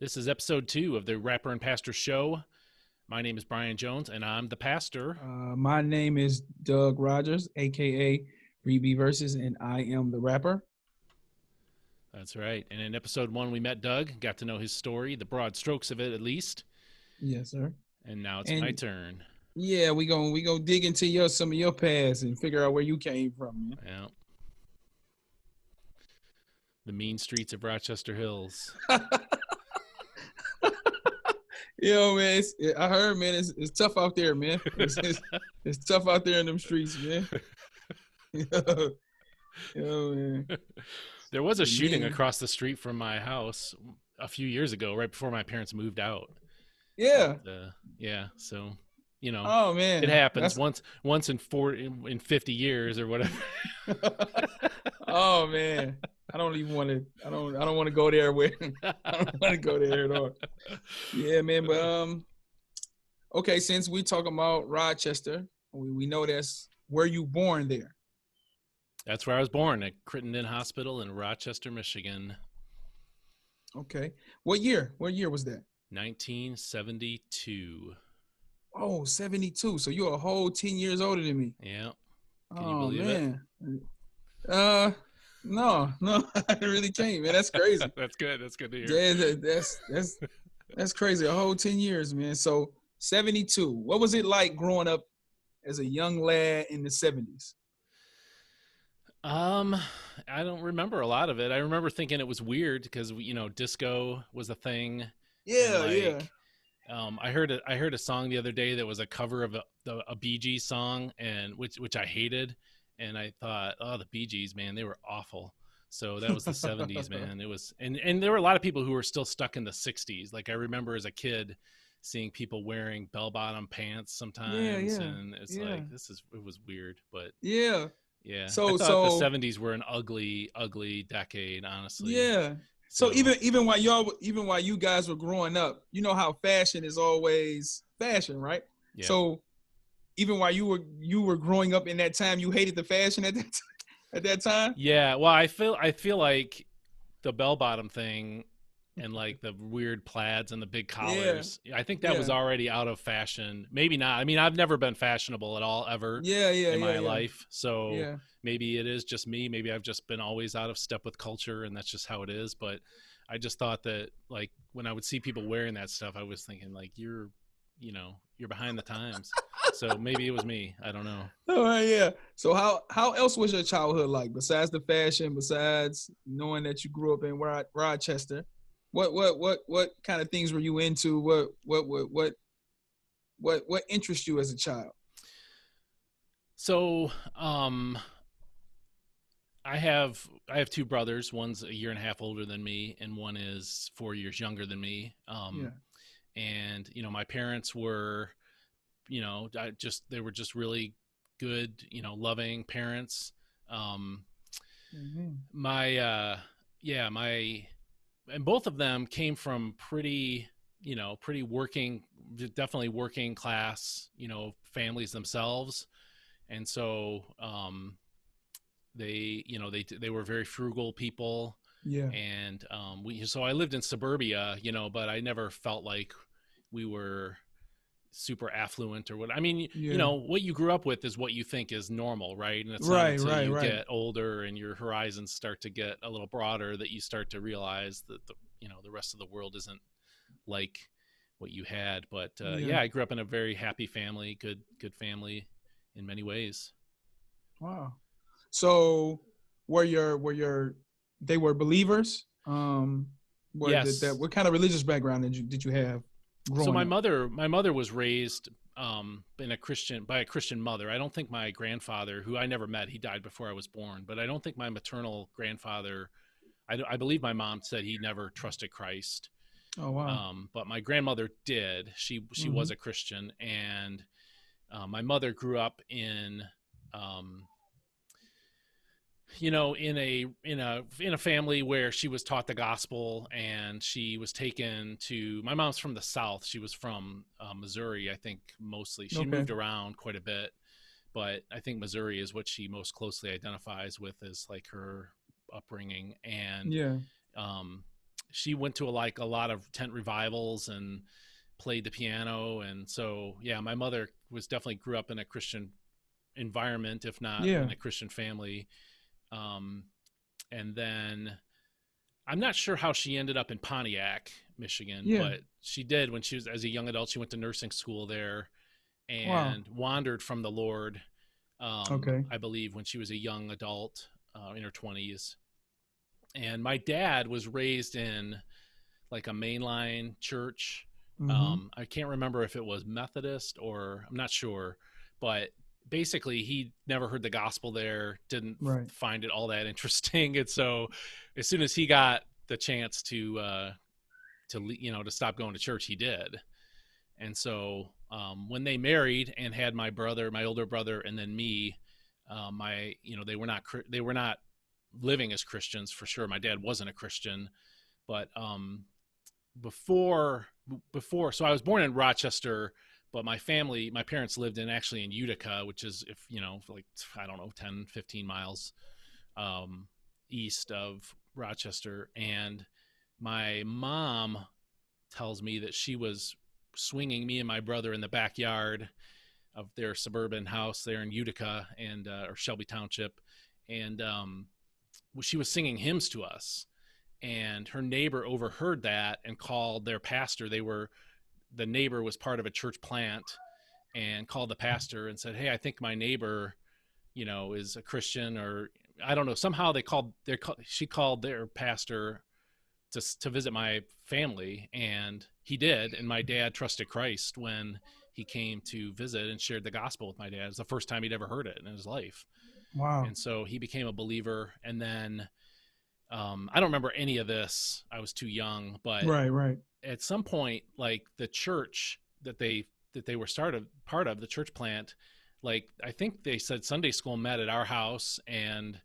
This is episode 2 of the Rapper and Pastor Show. My name is Brian Jones, and I'm the pastor. My name is Doug Rogers, aka Reed Verses, and I am the rapper. That's right. And in episode 1, we met Doug, got to know his story, the broad strokes of it at least. Yes, sir. And now it's my turn. Yeah, we go dig into some of your past and figure out where you came from, man. Yeah. The mean streets of Rochester Hills. Yo, man, I heard, man, it's tough out there, man. It's tough out there in them streets, man. Yo, man. There was a shooting across the street from my house a few years ago, right before my parents moved out. Yeah. Yeah. So, you know, oh man, it happens once in 50 years or whatever. Oh man, I don't even want to. I don't want to go there. I don't want to go there at all. Yeah, man. But okay. Since we talking about Rochester, we know that's where you born there. That's where I was born, at Crittenden Hospital in Rochester, Michigan. Okay. What year? What year was that? 1972. Oh, 72. So you're a whole 10 years older than me. Yeah. Can you believe it? No, I really can't, man. That's crazy. That's good. That's good to hear. Yeah, that's crazy. A whole 10 years, man. So 72. What was it like growing up as a young lad in the 70s? I don't remember a lot of it. I remember thinking it was weird because disco was a thing. Yeah, yeah. I heard a song the other day that was a cover of a Bee Gees song, and which I hated, and I thought, oh, the Bee Gees, man, they were awful. So that was the 70s, man. It was, and there were a lot of people who were still stuck in the 60s. Like I remember as a kid seeing people wearing bell-bottom pants sometimes, and it's like it was weird, but yeah. So I thought the 70s were an ugly, ugly decade, honestly. Yeah. So even while you guys were growing up, you know how fashion is always fashion, right? Yeah. So even while you were growing up in that time, you hated the fashion at that time? Yeah. Well, I feel like the bell-bottom thing and like the weird plaids and the big collars. Yeah. I think that was already out of fashion. Maybe not. I mean, I've never been fashionable at all ever in my life. So maybe it is just me. Maybe I've just been always out of step with culture and that's just how it is. But I just thought that like when I would see people wearing that stuff, I was thinking like, you're behind the times. So maybe it was me. I don't know. Oh yeah. So how else was your childhood like besides the fashion, besides knowing that you grew up in Rochester? What kind of things were you into? What interests you as a child? So, I have 2 brothers. One's a year and a half older than me, and one is 4 years younger than me. And my parents were, they were just really good, loving parents. And both of them came from pretty definitely working class, families themselves. And so, they were very frugal people. Yeah. And, so I lived in suburbia, but I never felt like we were super affluent or what. I mean, what you grew up with is what you think is normal, right? And it's not until you get older and your horizons start to get a little broader that you start to realize that the rest of the world isn't like what you had. But I grew up in a very happy family, good family in many ways. Wow. So they were believers? Yes. What kind of religious background did you have? So my mother was raised by a Christian mother. I don't think my grandfather, who I never met, he died before I was born, but I don't think my maternal grandfather, I believe my mom said he never trusted Christ. Oh, wow. But my grandmother did. She was a Christian, and my mother grew up in in a family where she was taught the gospel, and she was taken to, my mom's from the South. She was from Missouri, I think, mostly. She moved around quite a bit, but I think Missouri is what she most closely identifies with as like her upbringing. And she went to a lot of tent revivals and played the piano. And so, yeah, my mother was definitely grew up in a Christian environment, if not in a Christian family. And then I'm not sure how she ended up in Pontiac, Michigan, but she did when she was, as a young adult, she went to nursing school there and wandered from the Lord. I believe when she was a young adult, in her 20s. And my dad was raised in like a mainline church. I can't remember if it was Methodist or I'm not sure, but basically he never heard the gospel there, didn't find it all that interesting. And so as soon as he got the chance to stop going to church, he did. And so when they married and had my older brother, and then me, they were not living as Christians for sure. My dad wasn't a Christian, but before, so I was born in Rochester, but my parents lived in Utica, which is, if like, I don't know, 10, 15 miles east of Rochester. And my mom tells me that she was swinging me and my brother in the backyard of their suburban house there in Utica and or Shelby Township, and she was singing hymns to us, and her neighbor overheard that and called their pastor. The neighbor was part of a church plant, and called the pastor and said, "Hey, I think my neighbor, is a Christian," or I don't know. Somehow she called their pastor to visit my family, and he did. And my dad trusted Christ when he came to visit and shared the gospel with my dad. It was the first time he'd ever heard it in his life. Wow. And so he became a believer. And then I don't remember any of this. I was too young, but right. At some point, like the church that they were part of, the church plant, like I think they said Sunday school met at our house and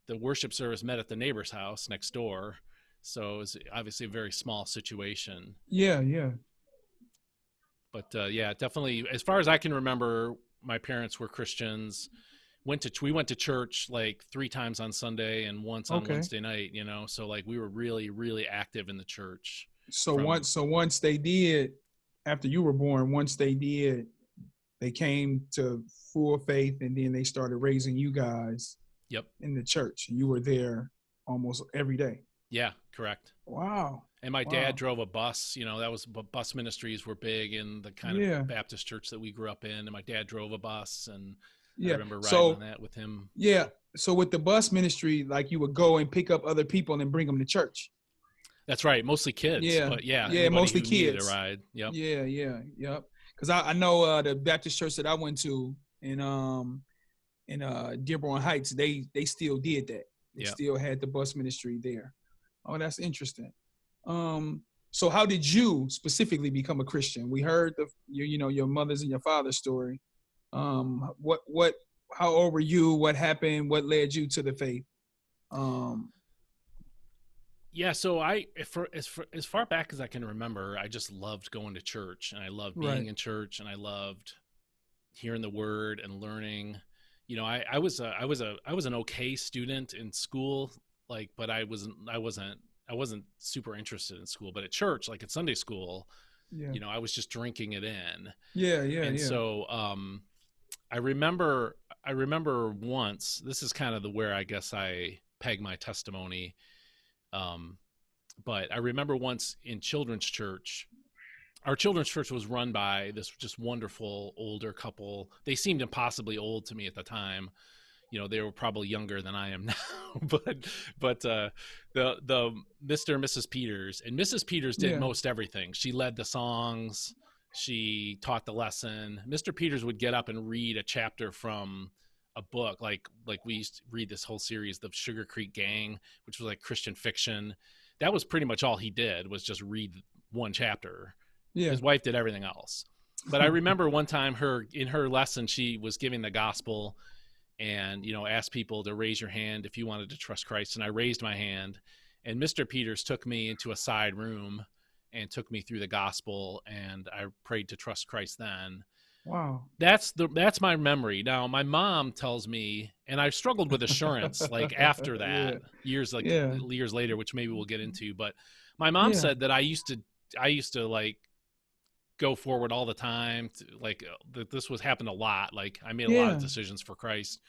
the worship service met at the neighbor's house next door. So it was obviously a very small situation. Yeah. But definitely, as far as I can remember, my parents were Christians. We went to church like 3 times on Sunday and once on Wednesday night. So like we were really, really active in the church. So once they did, after you were born, they came to full faith, and then they started raising you guys. Yep. In the church. You were there almost every day. Yeah, correct. Wow. And my dad drove a bus. That was, bus ministries were big in the kind of Baptist church that we grew up in. And my dad drove a bus, and I remember riding on that with him. Yeah. So with the bus ministry, like you would go and pick up other people and bring them to church. That's right. Mostly kids. Yeah. But mostly kids. A ride. Yep. Yep. Because I know the Baptist church that I went to in Dearborn Heights, they still did that. They still had the bus ministry there. Oh, that's interesting. So how did you specifically become a Christian? We heard your mother's and your father's story. How old were you? What happened? What led you to the faith? So as far back as I can remember, I just loved going to church, and I loved being in church, and I loved hearing the word and learning. I was an okay student in school, like, but I wasn't super interested in school. But at church, like at Sunday school, I was just drinking it in. And so I remember once, this is kind of where I guess I peg my testimony. But I remember once in children's church, our children's church was run by this just wonderful older couple. They seemed impossibly old to me at the time. They were probably younger than I am now, but the Mr. and Mrs. Peters, and Mrs. Peters did most everything. She led the songs. She taught the lesson. Mr. Peters would get up and read a chapter from a book. Like we used to read this whole series, the Sugar Creek Gang, which was like Christian fiction. That was pretty much all he did, was just read one chapter. Yeah. His wife did everything else. But I remember one time in her lesson, she was giving the gospel and, asked people to raise your hand if you wanted to trust Christ. And I raised my hand, and Mr. Peters took me into a side room and took me through the gospel, and I prayed to trust Christ then. Wow. That's my memory. Now my mom tells me, and I struggled with assurance like after Yeah. that, Yeah. years later, which maybe we'll get into. But my mom Yeah. said that I used to like go forward all the time. Like that this was happened a lot. Like I made a lot of Yeah. decisions for Christ.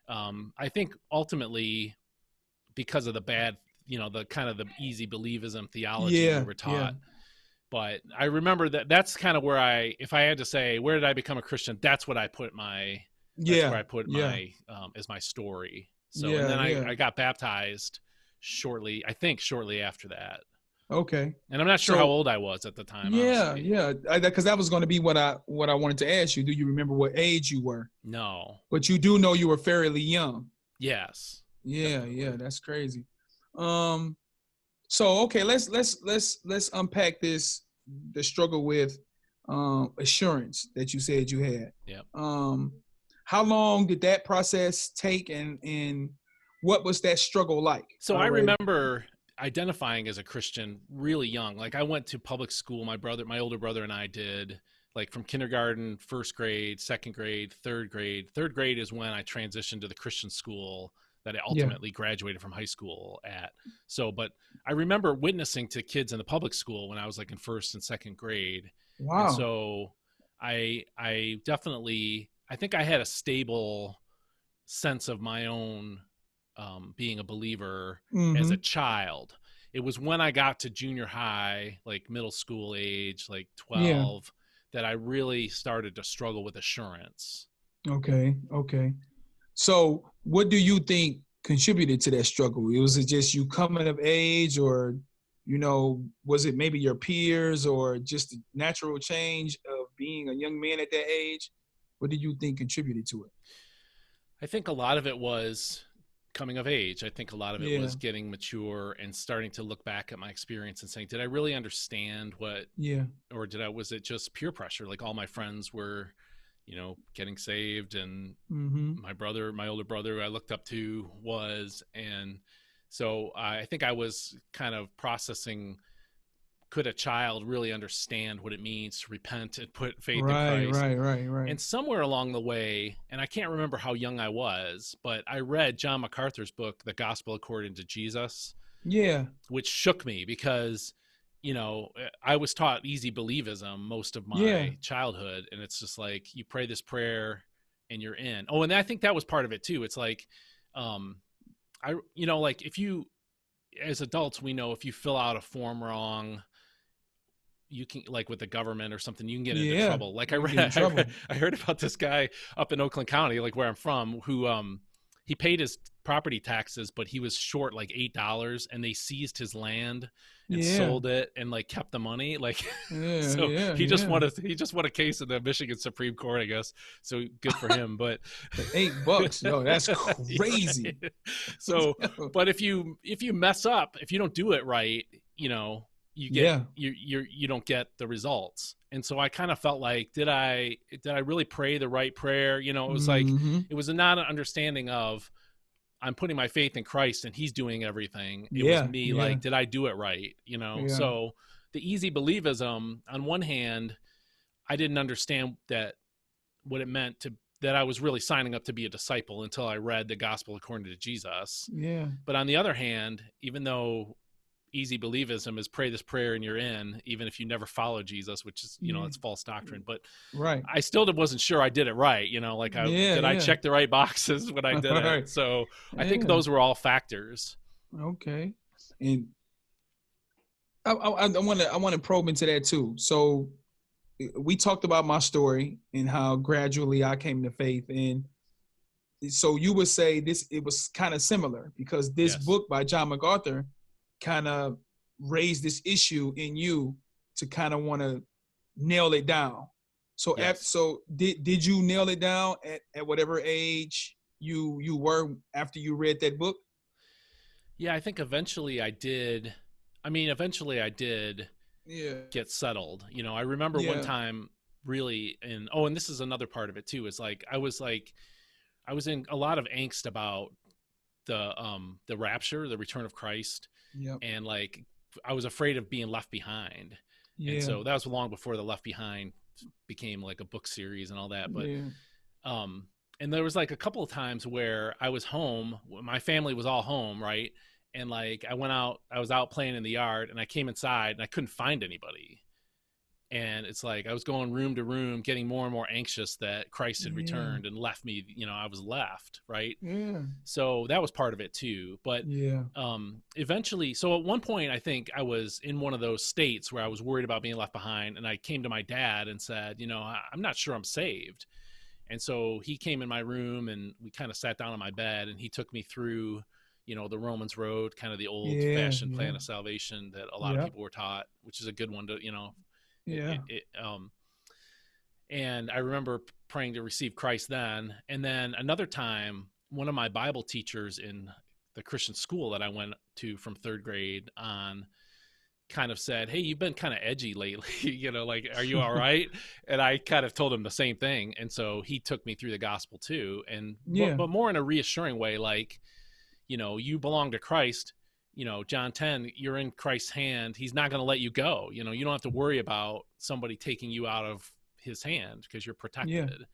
I think ultimately because of the bad, the kind of the easy believism theology we Yeah. were Yeah. taught. But I remember that's kind of where if I had to say, where did I become a Christian? That's where I put Yeah. Yeah. my, as my story. So, and Yeah. then Yeah. I got baptized I think shortly after that. Okay. And I'm not sure how So old I was at the time, yeah, honestly. yeah. Because that was going to be what I wanted to ask you. Do you remember what age you were? No. But you do know you were fairly young. Yes. Yeah, Definitely. yeah, that's crazy. Um, so okay, let's unpack the struggle with assurance that you said you had. Yep. How long did that process take, and what was that struggle like? So I Already. remember identifying as a Christian really young. Like I went to public school. My older brother and I did, like from kindergarten, first grade, second grade, third grade. Third grade is when I transitioned to the Christian school that I Yeah. ultimately graduated from high school at. So, but I remember witnessing to kids in the public school when I was like in first and second grade. And Wow. so I definitely, I think I had a stable sense of my own being a believer as Mm-hmm. a child. It was when I got to junior high, like middle school age, like Yeah. 12, that I really started to struggle with assurance. Okay. Okay. So, what do you think contributed to that struggle? Was it just you coming of age, or was it maybe your peers, or just the natural change of being a young man at that age? What do you think contributed to it? I think a lot of it was coming of age. I think a lot of it Yeah, was getting mature and starting to look back at my experience and saying, did I really understand what, yeah, or was it just peer pressure? Like all my friends were, getting saved, and mm-hmm, my older brother, who I looked up to, was. And so I think I was kind of processing, could a child really understand what it means to repent and put faith in right, Christ? right, right, right. And somewhere along the way, and I can't remember how young I was, but I read John MacArthur's book, The Gospel According to Jesus, Yeah, which shook me because, I was taught easy believism most of yeah, my childhood. And it's just like, you pray this prayer and you're in. Oh, and I think that was part of it too. It's like, um, like if you, as adults, we know if you fill out a form wrong, you can, like with the government or something, you can get into yeah. trouble. Like You can get in trouble. I heard about this guy up in Oakland County, like where I'm from, who he paid his property taxes, but he was short like $8, and they seized his land and Yeah, sold it and like kept the money. Like yeah, so yeah, he just yeah. won a case in the Michigan Supreme Court, I guess. So good for him. But For $8, yo, that's crazy. right. So but if you mess up, if you don't do it right, you get Yeah. you don't get the results. And so I kind of felt like, did I really pray the right prayer? It was like, Mm-hmm. it was not an understanding of, I'm putting my faith in Christ and he's doing everything. It was Yeah, me, yeah, like, did I do it right? yeah. So the easy believism, on one hand, I didn't understand that, what it meant to, that I was really signing up to be a disciple until I read the Gospel According to Jesus. Yeah. But on the other hand, even though easy believism is pray this prayer and you're in, even if you never follow Jesus, which is, Yeah. it's false doctrine. But Right. I still wasn't sure I did it right. Like Yeah, did I yeah. check the right boxes when I did it? Right. So I think Yeah. those were all factors. Okay. And I want to probe into that too. So we talked about my story and how gradually I came to faith, and so you would say it was kind of similar because this Yes. book by John MacArthur kind of raised this issue in you to kind of want to nail it down. So Yes. so did you nail it down at whatever age you were after you read that book? Yeah, I think eventually I did. I mean, eventually I did Yeah. get settled. I remember one Yeah. time really and this is another part of it too, is like I was in a lot of angst about the rapture, the return of Christ. Yep. And like I was afraid of being left behind. And Yeah. so that was long before the Left Behind became like a book series and all that. But and there was like a couple of times where I was home, my family was all home, right? And like I was out playing in the yard, and I came inside and I couldn't find anybody. And it's like I was going room to room, getting more and more anxious that Christ had returned and left me. I was left, right? Yeah. So that was part of it too. But eventually, so at one point, I think I was in one of those states where I was worried about being left behind, and I came to my dad and said, I'm not sure I'm saved. And so he came in my room, and we kind of sat down on my bed, and he took me through, the Romans road, kind of the old fashioned plan of salvation that a lot of people were taught, which is a good one to, and I remember praying to receive Christ then. And then another time, one of my Bible teachers in the Christian school that I went to from third grade on kind of said, "Hey, you've been kind of edgy lately, like, are you all right?" And I kind of told him the same thing. And so he took me through the gospel too. And, but more in a reassuring way, like, you belong to Christ. John 10, you're in Christ's hand. He's not going to let you go. You don't have to worry about somebody taking you out of his hand because you're protected. Yeah.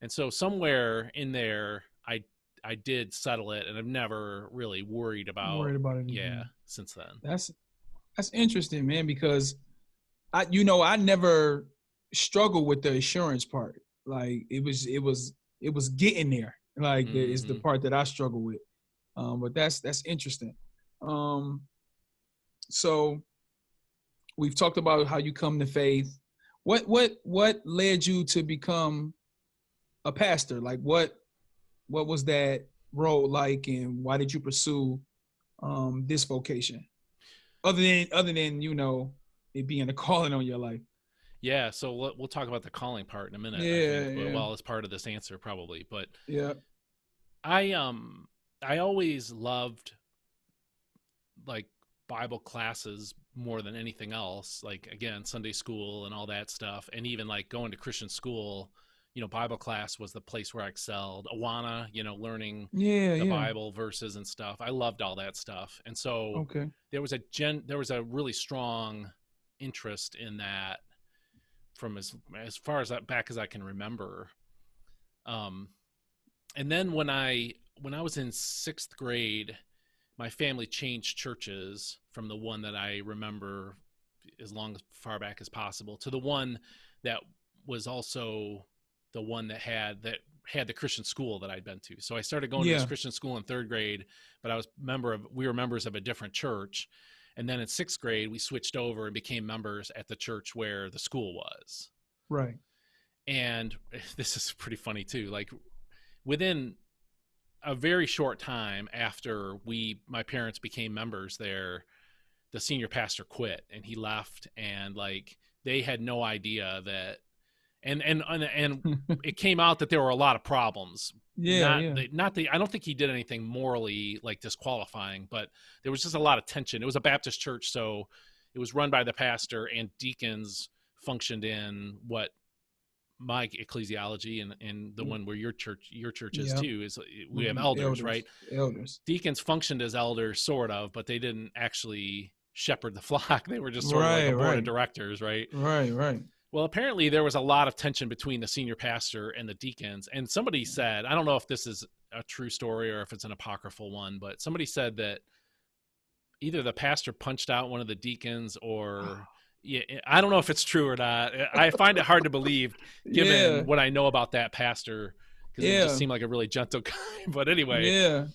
And so somewhere in there, I did settle it, and I've never really worried about it. Yeah. Since then. That's interesting, man, because I never struggled with the assurance part. Like it was getting there. Like is the part that I struggle with. But that's interesting. So we've talked about how you come to faith. What led you to become a pastor? Like what was that role like, and why did you pursue this vocation? Other than it being a calling on your life. Yeah, so we'll talk about the calling part in a minute. I think, well, as part of this answer probably, but I always loved like Bible classes more than anything else. Like again, Sunday school and all that stuff, and even like going to Christian school. Bible class was the place where I excelled. Awana, learning the Bible verses and stuff. I loved all that stuff. And so there was a really strong interest in that from as far as back as I can remember. And then when I was in 6th grade, my family changed churches from the one that I remember as far back as possible to the one that was also the one that had the Christian school that I'd been to. So I started going to this Christian school in 3rd grade, but we were members of a different church. And then in 6th grade, we switched over and became members at the church where the school was. Right. And this is pretty funny too. Like within a very short time after my parents became members there, the senior pastor quit and he left, and like they had no idea that and it came out that there were a lot of problems. I don't think he did anything morally like disqualifying, but there was just a lot of tension. It was a Baptist church, so it was run by the pastor, and deacons functioned in what my ecclesiology and the one where your church is too is we have elders, right? Elders. Deacons functioned as elders sort of, but they didn't actually shepherd the flock. They were just sort of like a board of directors, right? Right. Well, apparently there was a lot of tension between the senior pastor and the deacons. And somebody said, I don't know if this is a true story or if it's an apocryphal one, but somebody said that either the pastor punched out one of the deacons or I don't know if it's true or not. I find it hard to believe given what I know about that pastor, because he just seemed like a really gentle guy. But anyway,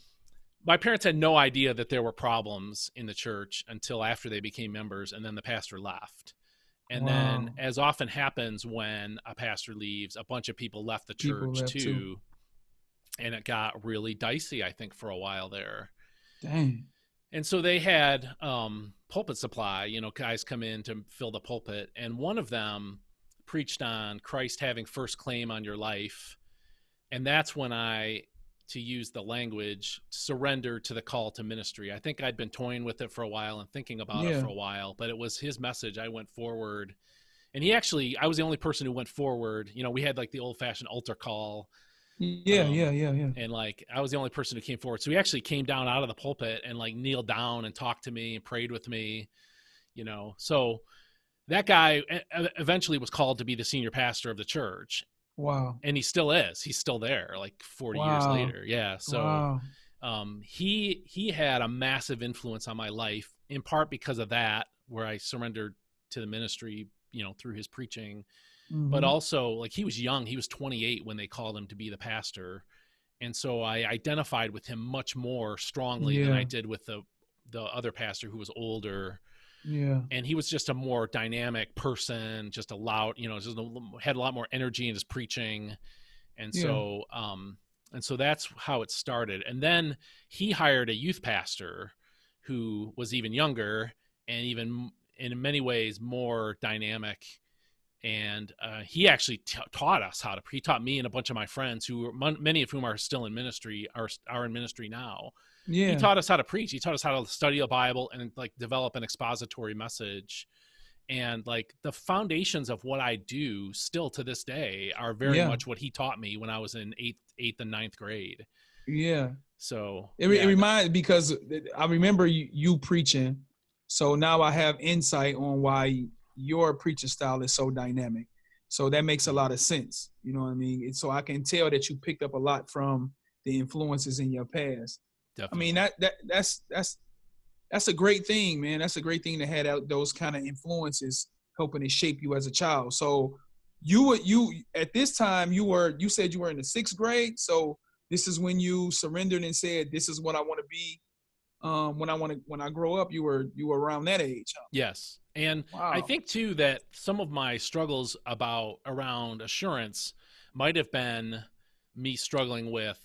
my parents had no idea that there were problems in the church until after they became members, and then the pastor left. And then, as often happens when a pastor leaves, a bunch of people left the church too. And it got really dicey, I think, for a while there. Dang. And so they had pulpit supply, guys come in to fill the pulpit. And one of them preached on Christ having first claim on your life. And that's when to use the language, surrender to the call to ministry. I think I'd been toying with it for a while and thinking about it for a while, but it was his message. I went forward, and I was the only person who went forward. We had like the old fashioned altar call. Yeah. And like, I was the only person who came forward. So he actually came down out of the pulpit and like kneeled down and talked to me and prayed with me, So that guy eventually was called to be the senior pastor of the church. Wow. And he still is. He's still there, like 40 years Wow. later. Yeah. So Wow. he had a massive influence on my life, in part because of that, where I surrendered to the ministry, through his preaching. But also, like, he was young. He was 28 when they called him to be the pastor. And so I identified with him much more strongly than I did with the other pastor who was older. Yeah. And he was just a more dynamic person, just a loud, had a lot more energy in his preaching. And so, that's how it started. And then he hired a youth pastor who was even younger and even in many ways more dynamic. And he actually taught us how to. He taught me and a bunch of my friends, many of whom are still in ministry, are in ministry now. Yeah. He taught us how to preach. He taught us how to study the Bible and like develop an expository message. And like the foundations of what I do still to this day are very much what he taught me when I was in eighth and ninth grade. Yeah. So it reminds, because I remember you preaching. So now I have insight on why your preaching style is so dynamic. So that makes a lot of sense. You know what I mean? So I can tell that you picked up a lot from the influences in your past. Definitely. I mean, that's a great thing, man. That's a great thing to have out those kind of influences helping to shape you as a child. So you at this time you said you were in the 6th grade. So this is when you surrendered and said, this is what I want to be. When I grow up, you were around that age. Huh? Yes. And wow. I think too that some of my struggles around assurance might have been me struggling with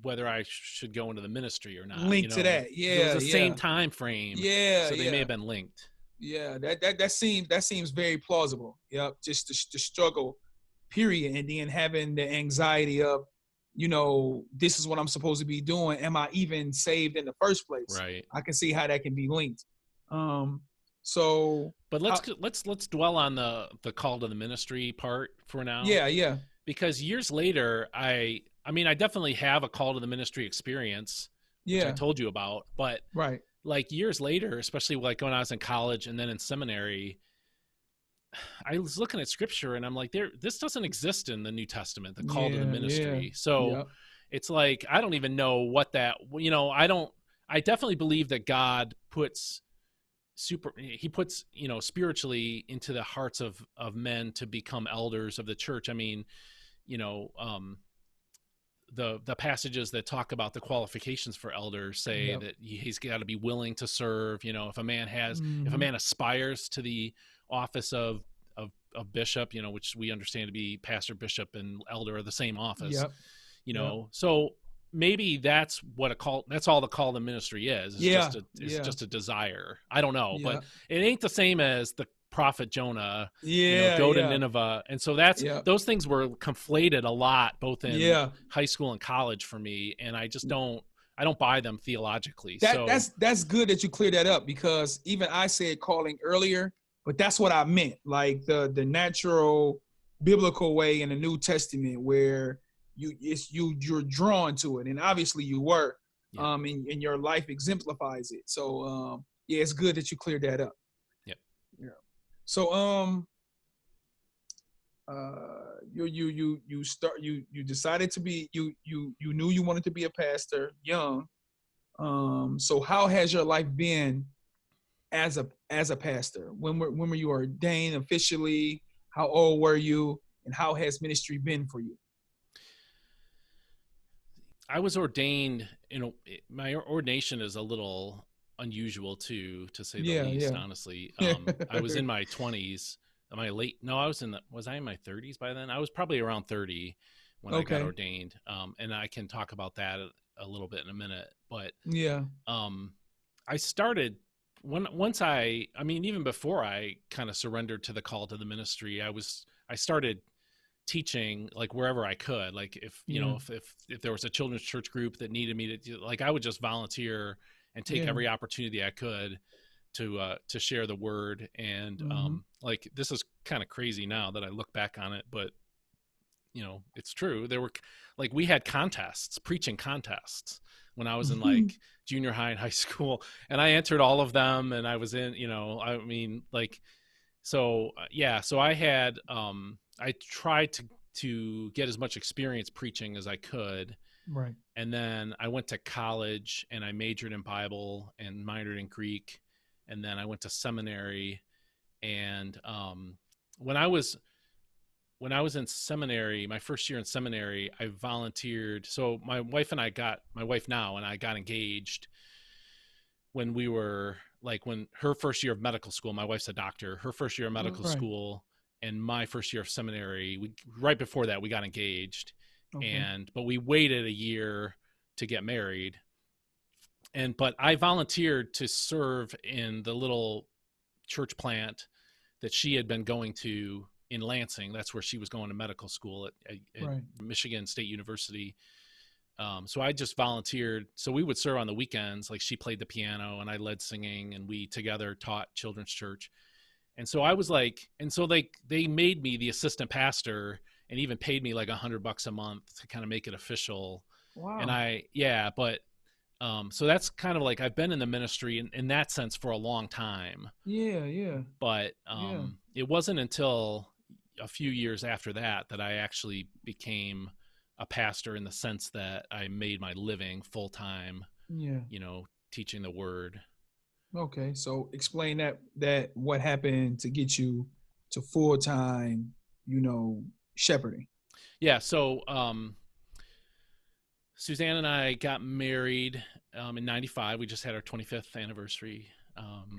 whether I should go into the ministry or not. Linked to that. Yeah. It was the same time frame. Yeah. So they may have been linked. Yeah. That seems very plausible. Yep. Just the struggle, period. And then having the anxiety of, this is what I'm supposed to be doing. Am I even saved in the first place? Right. I can see how that can be linked. But let's dwell on the call to the ministry part for now. Yeah. Because years later, I definitely have a call to the ministry experience, which I told you about. But right, like years later, especially like when I was in college and then in seminary, I was looking at scripture and I'm like, this doesn't exist in the New Testament, the call to the ministry. So it's like, I don't even know what that, I definitely believe that God puts spiritually into the hearts of men to become elders of the church. I mean, the passages that talk about the qualifications for elders say that he's got to be willing to serve. If a man aspires to the office of bishop, which we understand to be pastor, bishop, and elder are the same office. So maybe that's all the call to ministry is. It's just a desire. I don't know, but it ain't the same as the prophet Jonah, go to Nineveh. And so those things were conflated a lot, both in high school and college for me. And I just don't buy them theologically. That's good that you clear that up, because even I said calling earlier, but that's what I meant. Like the natural biblical way in the New Testament where you're drawn to it. And obviously you were, and your life exemplifies it. So it's good that you cleared that up. Yeah. So you decided to be, you knew you wanted to be a pastor young. So how has your life been as a pastor? When were you ordained officially? How old were you, and how has ministry been for you? I was ordained, my ordination is a little unusual to say the least, honestly. I was in my 20s. Was I in my 30s by then? I was probably around 30 when I got ordained. And I can talk about that a little bit in a minute. But I started even before I kind of surrendered to the call to the ministry, I started teaching like wherever I could. Like if there was a children's church group that needed me to, like, I would just volunteer and take every opportunity I could to share the word. And like, this is kind of crazy now that I look back on it, but it's true. There were we had preaching contests when I was in like junior high and high school, and I entered all of them, and I was in, So yeah, so I had I tried to get as much experience preaching as I could. Right. And then I went to college and I majored in Bible and minored in Greek. And then I went to seminary. And when I was when I was in seminary, my first year in seminary, I volunteered. So my wife now and I got engaged when we were like when her first year of medical school. My wife's a doctor. Her first year of medical Right. school and my first year of seminary, right before that we got engaged. Okay. But we waited a year to get married. But I volunteered to serve in the little church plant that she had been going to in Lansing. That's where she was going to medical school at Right. Michigan State University. So I just volunteered. So we would serve on the weekends. Like she played the piano and I led singing, and we together taught children's church. And so I was like, and so they made me the assistant pastor and even paid me like $100 a month to kind of make it official. And Wow. but so that's kind of like I've been in the ministry in that sense for a long time. Yeah. Yeah. But Yeah. it wasn't until a few years after that that I actually became a pastor in the sense that I made my living full time, Yeah. teaching the word. Okay. So explain that what happened to get you to full time, shepherding. Yeah. So Suzanne and I got married in '95. We just had our 25th anniversary.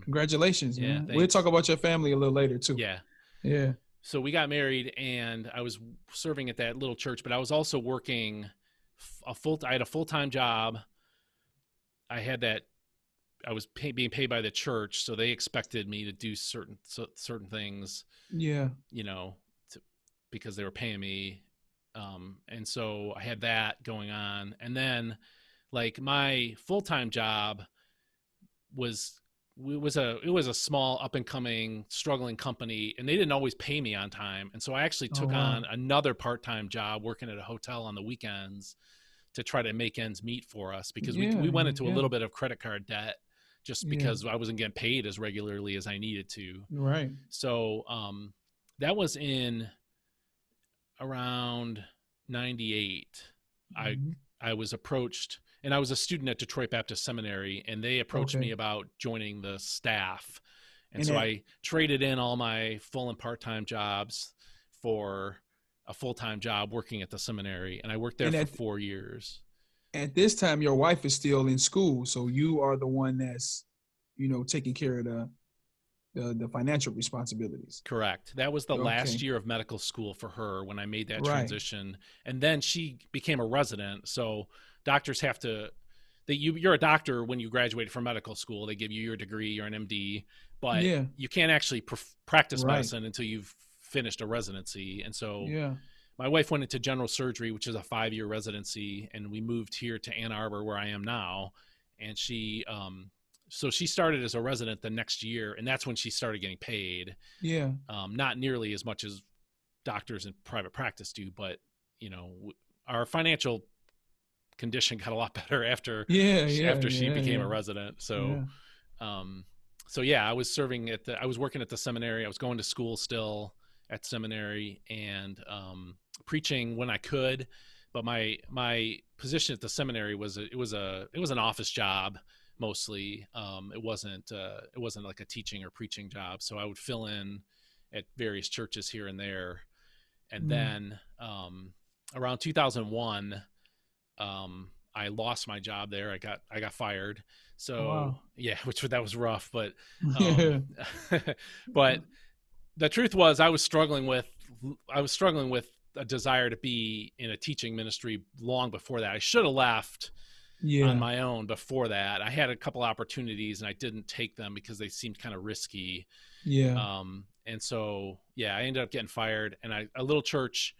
Congratulations, Yeah, man. We'll talk thanks. about your family a little later too. Yeah. Yeah. So we got married, and I was serving at that little church, but I was also working I had a full time job. I had that. I was being paid by the church, so they expected me to do certain things. Yeah. You know, because they were paying me. And so I had that going on, and then like my full time job was it was a small up and coming struggling company, and they didn't always pay me on time, and so I actually Oh took wow. on another part-time job working at a hotel on the weekends to try to make ends meet for us, because we Yeah. went into a Yeah. little bit of credit card debt just Yeah. because I wasn't getting paid as regularly as I needed to. Right. So that was in around 98. i Mhm. I was approached, and I was a student at Detroit Baptist Seminary, and they approached me Okay. about joining the staff. And And so at I traded in all my full and part-time jobs for a full-time job working at the seminary, and I worked there and for at 4 years. at this time your wife is still in school, so you are the one that's, taking care of the financial responsibilities. Correct. That was the last Okay. year of medical school for her when I made that Right. transition. And then she became a resident. So doctors have to, you're a doctor when you graduate from medical school. They give you your degree, you're an MD, but Yeah. you can't actually practice Right. medicine until you've finished a residency. And so Yeah. my wife went into general surgery, which is a 5-year residency, and we moved here to Ann Arbor, where I am now. And so she started as a resident the next year, and that's when she started getting paid. Yeah. Not nearly as much as doctors in private practice do, but our financial condition got a lot better Yeah. Yeah. after she Yeah. became Yeah. a resident. Yeah. Um, so yeah, I was working at the seminary. I was going to school still at seminary, and preaching when I could. But my position at the seminary was it was an office job mostly. It wasn't like a teaching or preaching job. So I would fill in at various churches here and there. And Mm. then around 2001, I lost my job there. I got fired. So Wow. yeah, that was rough. But Yeah. but the truth was, I was struggling with a desire to be in a teaching ministry long before that. I should have left on Yeah. my own before that. I had a couple opportunities and I didn't take them because they seemed kind of risky. Yeah. And so yeah, I ended up getting fired, and a little church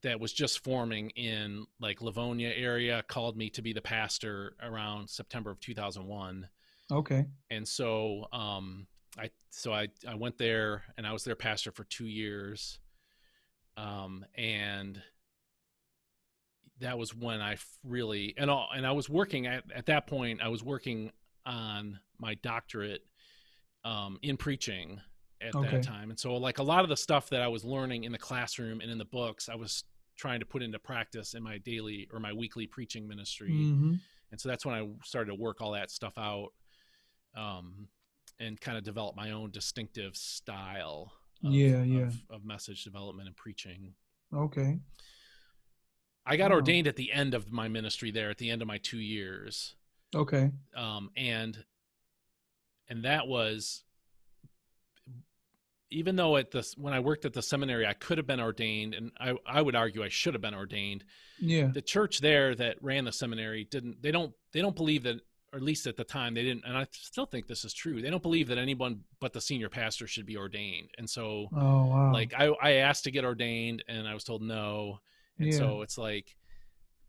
that was just forming in like Livonia area called me to be the pastor around September of 2001. Okay. And so I went there, and I was their pastor for 2 years. And that was when I really, and I was working at that point, I was working on my doctorate in preaching. at that Okay. time. And so like a lot of the stuff that I was learning in the classroom and in the books, I was trying to put into practice in my daily or my weekly preaching ministry. Mm-hmm. And so that's when I started to work all that stuff out, and kind of develop my own distinctive style Yeah, yeah. of message development and preaching. Okay. I got Wow. ordained at the end of my ministry there, at the end of my 2 years. Okay. And that was, even though when I worked at the seminary, I could have been ordained, and I would argue I should have been ordained. Yeah. The church there that ran the seminary they don't believe that, or at least at the time they didn't, and I still think this is true. They don't believe that anyone but the senior pastor should be ordained. And so, Oh, wow. like, I asked to get ordained, and I was told no. And Yeah. so it's like,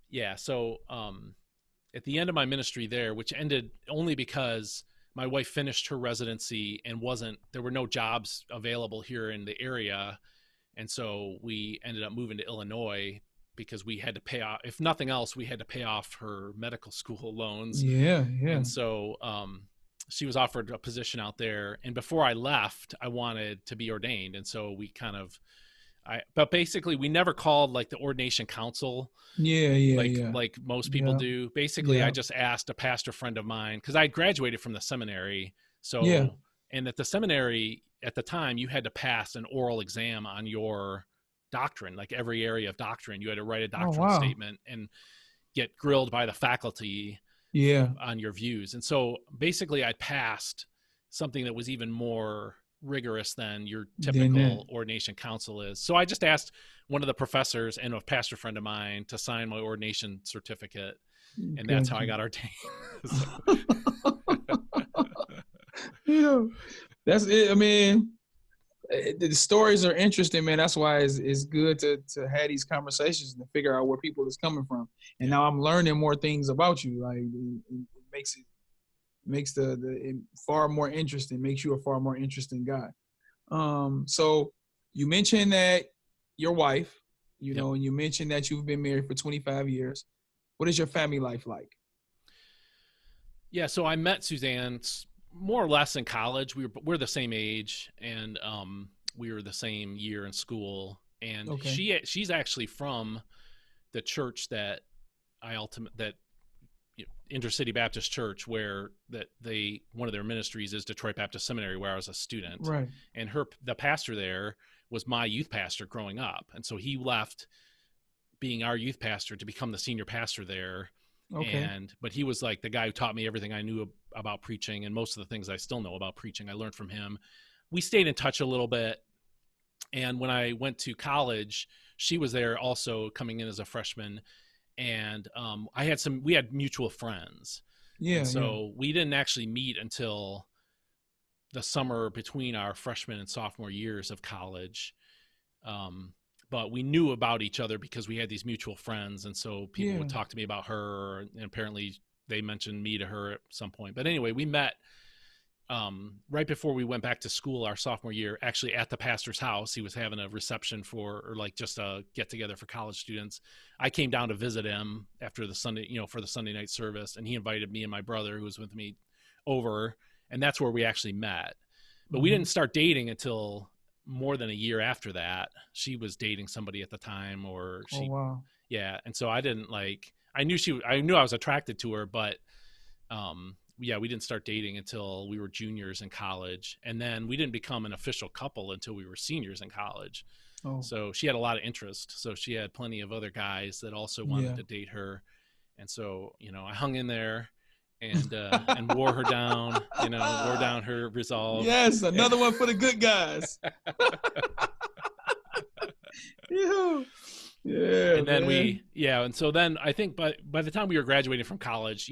yeah. So at the end of my ministry there, which ended only because my wife finished her residency and there were no jobs available here in the area. And so we ended up moving to Illinois because we had to pay off, if nothing else, we had to pay off her medical school loans. Yeah. Yeah. And so she was offered a position out there. And before I left, I wanted to be ordained. And so we kind of, but basically we never called like the ordination council. Yeah. Like most people do. Basically, I just asked a pastor friend of mine, because I graduated from the seminary. So, and at the seminary at the time, you had to pass an oral exam on your doctrine, like every area of doctrine. You had to write a doctrinal statement and get grilled by the faculty on your views. And so basically I passed something that was even more rigorous than your typical ordination council is. So I just asked one of the professors and a pastor friend of mine to sign my ordination certificate, and that's how I got ordained. That's it. I mean, the stories are interesting, man. That's why it's good to have these conversations and to figure out where people is coming from. And now I'm learning more things about you. Like it makes it far more interesting, makes you a far more interesting guy. So you mentioned that your wife, you know, and you mentioned that you've been married for 25 years. What is your family life like? Yeah, so I met Suzanne more or less in college. We're the same age, and we were the same year in school. And she's actually from the church that Intercity Baptist Church, where one of their ministries is Detroit Baptist Seminary, where I was a student. Right. And the pastor there was my youth pastor growing up. And so he left being our youth pastor to become the senior pastor there. Okay. But he was like the guy who taught me everything I knew about preaching, and most of the things I still know about preaching, I learned from him. We stayed in touch a little bit. And when I went to college, she was there also, coming in as a freshman. And we had mutual friends. Yeah. And so we didn't actually meet until the summer between our freshman and sophomore years of college. But we knew about each other because we had these mutual friends. And so people would talk to me about her, and apparently they mentioned me to her at some point. But anyway, we met right before we went back to school our sophomore year, actually at the pastor's house. He was having a reception or like just a get together for college students. I came down to visit him after the Sunday, for the Sunday night service, and he invited me and my brother, who was with me, over, and that's where we actually met. But we didn't start dating until more than a year after that. She was dating somebody at the time, or she, and so I didn't I knew I was attracted to her, but we didn't start dating until we were juniors in college. And then we didn't become an official couple until we were seniors in college. Oh. So she had a lot of interest. So she had plenty of other guys that also wanted to date her. And so, I hung in there and wore her down, wore down her resolve. Yes, another one for the good guys. Yeah. And then and so then I think by the time we were graduating from college,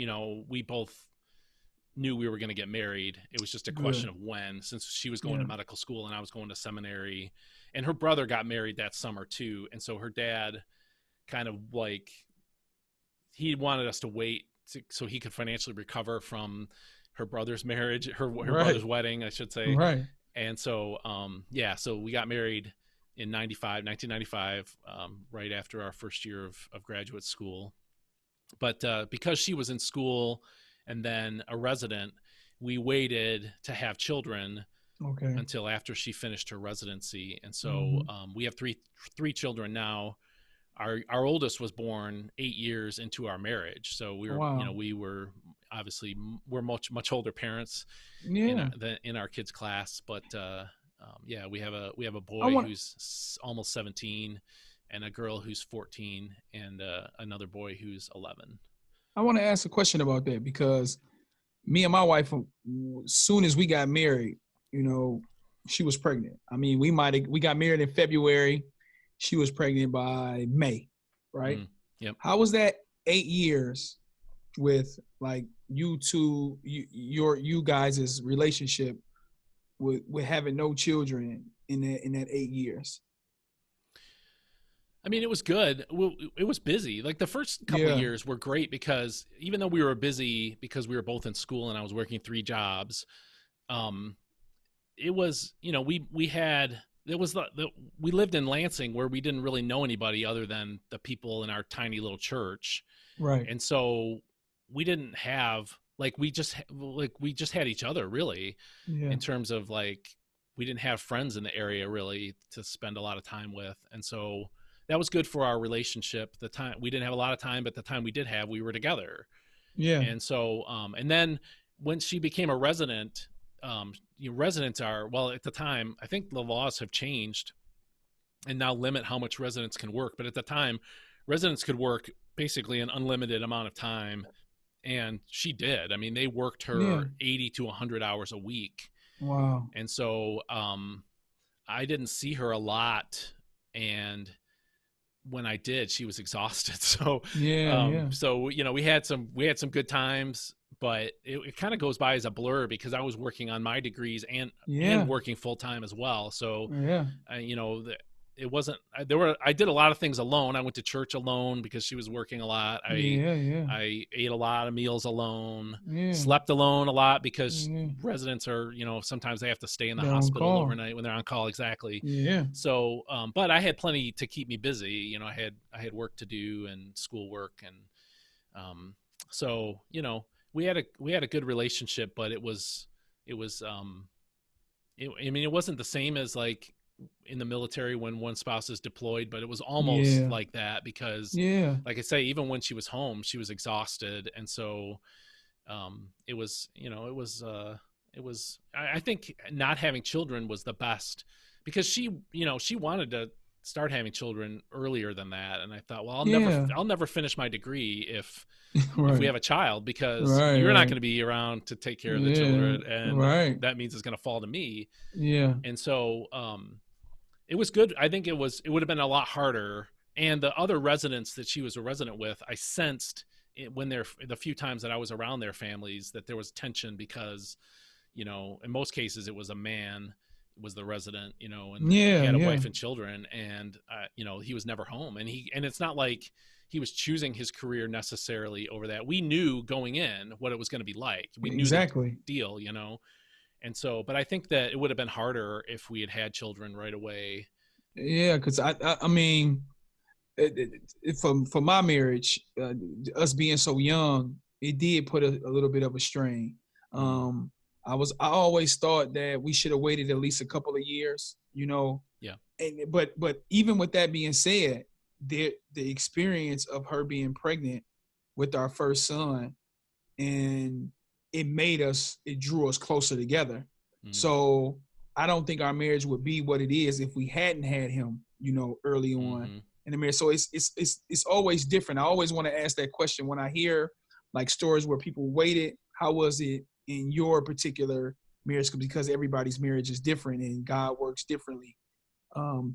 we both knew we were going to get married. It was just a question of when, since she was going to medical school and I was going to seminary, and her brother got married that summer too. And so her dad kind of he wanted us to wait so he could financially recover from her brother's marriage, her brother's wedding, I should say. Right. And so, so we got married in 1995, right after our first year of graduate school. But because she was in school and then a resident, we waited to have children Okay. until after she finished her residency. And so Mm-hmm. we have three children now. Our oldest was born 8 years into our marriage, so Wow. we were obviously we're much older parents Yeah. in our kids class. But yeah, we have a I boy want who's almost 17, and a girl who's 14, and another boy who's 11. I want to ask a question about that because me and my wife, as soon as we got married, you know, she was pregnant. I mean, we got married in February. She was pregnant by May, right? Yep. How was that 8 years with like you two, you guys' relationship with having no children in that 8 years? I mean, it was good. It was busy. Like the first couple of Yeah. years were great because even though we were busy because we were both in school and I was working 3 jobs, um, it was, we had there was we lived in Lansing where we didn't really know anybody other than the people in our tiny little church. Right. And so we didn't have we just had each other really, Yeah. in terms of like we didn't have friends in the area really to spend a lot of time with. And so that was good for our relationship. The time we didn't have a lot of time, but the time we did have, we were together. Yeah. And so and then when she became a resident, residents are, well, at the time I think the laws have changed and now limit how much residents can work, but at the time residents could work basically an unlimited amount of time, and she did. I mean, they worked Yeah. her 80 to 100 hours a week. Wow. And so I didn't see her a lot, and when I did, she was exhausted. So Yeah. Yeah. we had some good times, but it kind of goes by as a blur because I was working on my degrees and Yeah. working full time as well. So Yeah. it wasn't, I did a lot of things alone. I went to church alone because she was working a lot. Yeah. Yeah. I ate a lot of meals alone, Yeah. slept alone a lot because Yeah. residents are, sometimes they have to stay in the They're on hospital call. overnight when they're on call. Exactly. Yeah. So but I had plenty to keep me busy. I had work to do and schoolwork, and so we had a good relationship, but it was I mean, it wasn't the same as like in the military when one spouse is deployed, but it was almost Yeah. like that because, Yeah. like I say, even when she was home, she was exhausted. And so it was, I think not having children was the best because she wanted to start having children earlier than that. And I thought, well, Yeah. I'll never finish my degree if we Right. have a child, because Right. you're not Right. going to be around to take care of the Yeah. children, and Right. that means it's going to fall to me. Yeah. And so it was good. I think it would have been a lot harder. And the other residents that she was a resident with, I sensed when the few times that I was around their families that there was tension because, in most cases it was a man was the resident, and he Yeah. had a Yeah. wife and children, and he was never home, and it's not like he was choosing his career necessarily over that. We knew going in what it was going to be like. We knew the Exactly. deal, and so, but I think that it would have been harder if we had had children right away. Yeah. Because I mean, for my marriage, us being so young, it did put a little bit of a strain. Mm. I always thought that we should have waited at least a couple of years, Yeah. But even with that being said, the experience of her being pregnant with our first son, and it drew us closer together. Mm. So I don't think our marriage would be what it is if we hadn't had him, early on in the marriage. So it's always different. I always want to ask that question when I hear like stories where people waited. How was it in your particular marriage? Because everybody's marriage is different and God works differently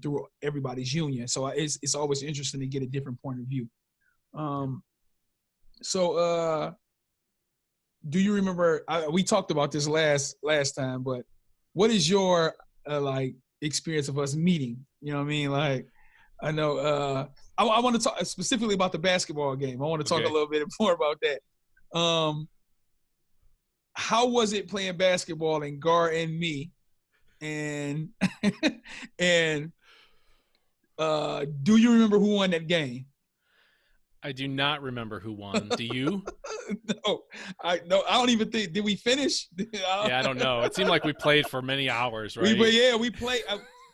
through everybody's union. So it's always interesting to get a different point of view. So do you remember? We talked about this last time, but what is your like experience of us meeting? You know what I mean? Like, I know I want to talk specifically about the basketball game. I want to talk a little bit more about that. How was it playing basketball in Gar and me? And and do you remember who won that game? I do not remember who won. Do you? No, I don't even think. Did we finish? Yeah, I don't know. It seemed like we played for many hours, right? We played.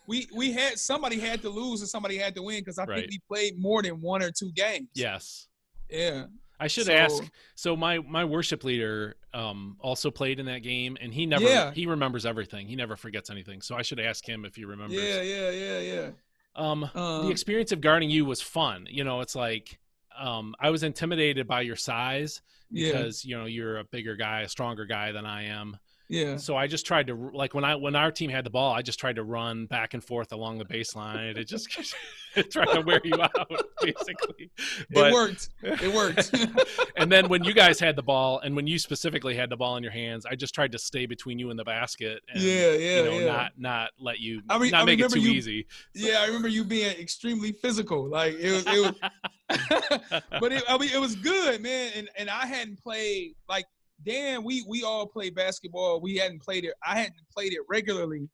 We had somebody had to lose and somebody had to win because I think we played more than 1 or 2 games. Yes. Yeah. I should ask. So my worship leader also played in that game, and he remembers everything. He never forgets anything. So I should ask him if he remembers. Yeah. The experience of guarding you was fun. You know, it's like I was intimidated by your size because you know you're a bigger guy, a stronger guy than I am. Yeah. So I just tried to, like, when our team had the ball, I just tried to run back and forth along the baseline. It just tried to wear you out, basically. But it worked. And then when you guys had the ball, and when you specifically had the ball in your hands, I just tried to stay between you and the basket. And, not let you, not make it too easy. So. Yeah, I remember you being extremely physical. Like it was but it was good, man. And I hadn't played like. Dan, we all play basketball. We hadn't played it. I hadn't played it regularly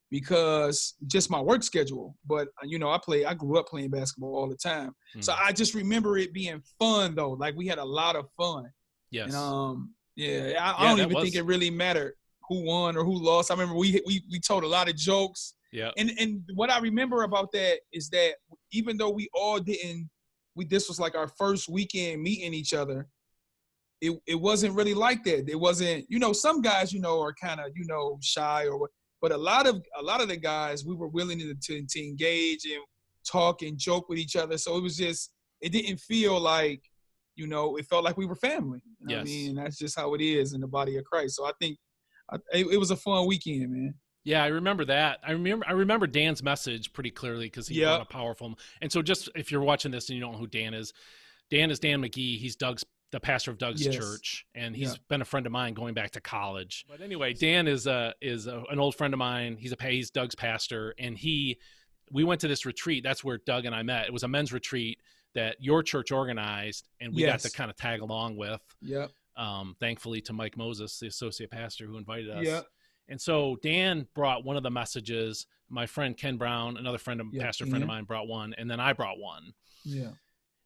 because just my work schedule. But I grew up playing basketball all the time. Mm-hmm. So I just remember it being fun though. Like we had a lot of fun. Yes. And, I don't even think it really mattered who won or who lost. I remember we told a lot of jokes. Yeah. And what I remember about that is that even though we all didn't, this was like our first weekend meeting each other. It wasn't really like that. It wasn't, some guys, are kind of, shy or what. But a lot of the guys, we were willing to engage and talk and joke with each other. So it was just, it didn't feel like, it felt like we were family. Yes. I mean, that's just how it is in the body of Christ. So I think it was a fun weekend, man. Yeah, I remember that. I remember Dan's message pretty clearly because he brought a powerful. And so just if you're watching this and you don't know who Dan is Dan McGee. He's the pastor of Doug's church, and he's been a friend of mine going back to college. But anyway, Dan is an old friend of mine. He's Doug's pastor, and we went to this retreat. That's where Doug and I met. It was a men's retreat that your church organized, and we got to kind of tag along with. Yep. Thankfully to Mike Moses, the associate pastor who invited us. Yep. And so Dan brought one of the messages. My friend Ken Brown, another pastor friend of mine, brought one, and then I brought one. Yeah.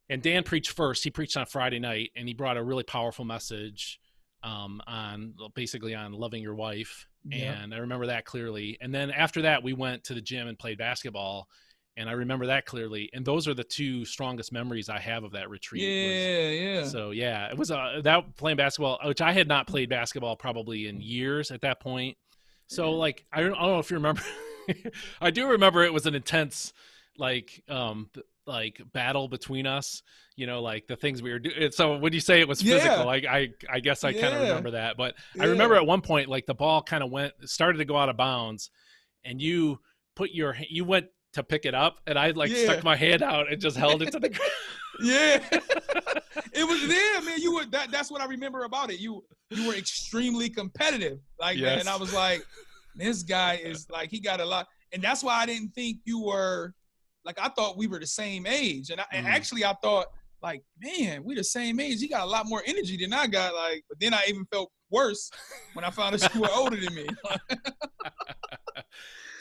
And Dan preached first. He preached on Friday night, and he brought a really powerful message on loving your wife. Yeah. And I remember that clearly. And then after that, we went to the gym and played basketball, and I remember that clearly. And those are the two strongest memories I have of that retreat. Yeah. So yeah, it was that playing basketball, which I had not played basketball probably in years at that point. So like, I don't know if you remember. I do remember it was an intense battle between us, like the things we were doing. So when you say it was physical, I guess I kind of remember that. But I remember at one point, like the ball kind of started to go out of bounds, and you went to pick it up, and I stuck my hand out and just held it to the ground. Yeah. It was there, man. You were that's what I remember about it. You were extremely competitive. Man, and I was like, this guy is like, he got a lot. And that's why I didn't think you were like, I thought we were the same age. And actually I thought, like, man, we the same age. He got a lot more energy than I got. Like, but then I even felt worse when I found out you were older than me.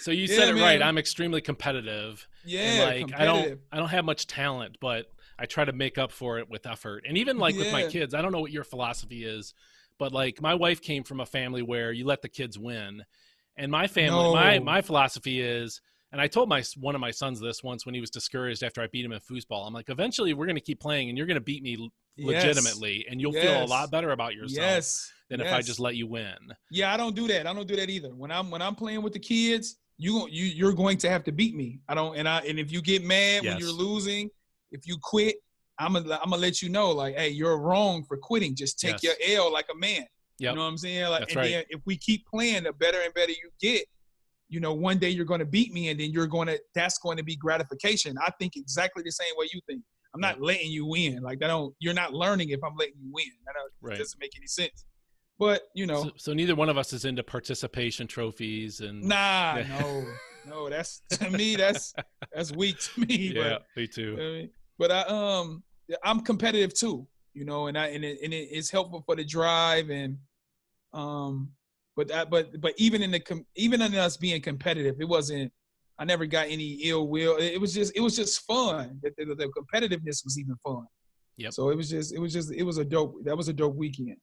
So you said it right. I'm extremely competitive. Yeah, and competitive. I don't have much talent, but I try to make up for it with effort. And even with my kids, I don't know what your philosophy is, but like my wife came from a family where you let the kids win. And my family, my philosophy is, and I told one of my sons this once when he was discouraged after I beat him in foosball. I'm like, eventually we're going to keep playing, and you're going to beat me legitimately, and you'll feel a lot better about yourself than if I just let you win. Yeah, I don't do that. I don't do that either. When I'm playing with the kids, you're going to have to beat me. And if you get mad when you're losing, if you quit, I'm gonna let you know, like, hey, you're wrong for quitting. Just take your L like a man. Yep. You know what I'm saying? Like, That's right. Then if we keep playing, the better and better you get. One day you're going to beat me, and then that's going to be gratification. I think exactly the same way you think. I'm not letting you win. Like, you're not learning if I'm letting you win. That doesn't make any sense. But, So neither one of us is into participation trophies and. Nah, no, that's, to me, that's weak to me. Yeah, me too. But I'm competitive too, and it's helpful for the drive and, But even in us being competitive, it wasn't. I never got any ill will. It was just fun. The competitiveness was even fun. Yep. So it was a dope weekend.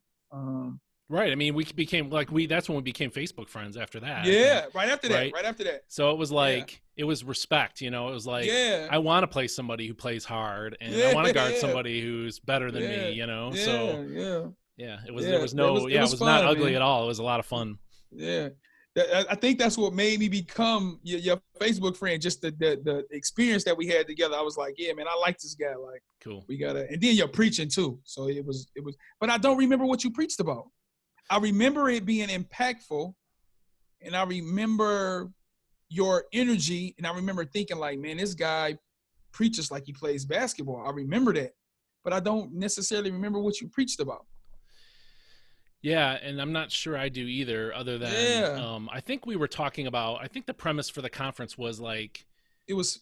Right. I mean, we became that's when we became Facebook friends after that. Yeah. And, right after that. So it was like, it was respect, it was like, I want to play somebody who plays hard, and I want to guard somebody who's better than me, so it was not fun, ugly man. at all. It was a lot of fun. Yeah. I think that's what made me become your Facebook friend. Just the experience that we had together. I was like, yeah, man, I like this guy. Like, cool. We gotta, and then you're preaching too. So it was, but I don't remember what you preached about. I remember it being impactful, and I remember your energy, and I remember thinking like, man, this guy preaches like he plays basketball. I remember that, but I don't necessarily remember what you preached about. Yeah, and I'm not sure I do either, other than I think we were talking about, I think the premise for the conference was like, it was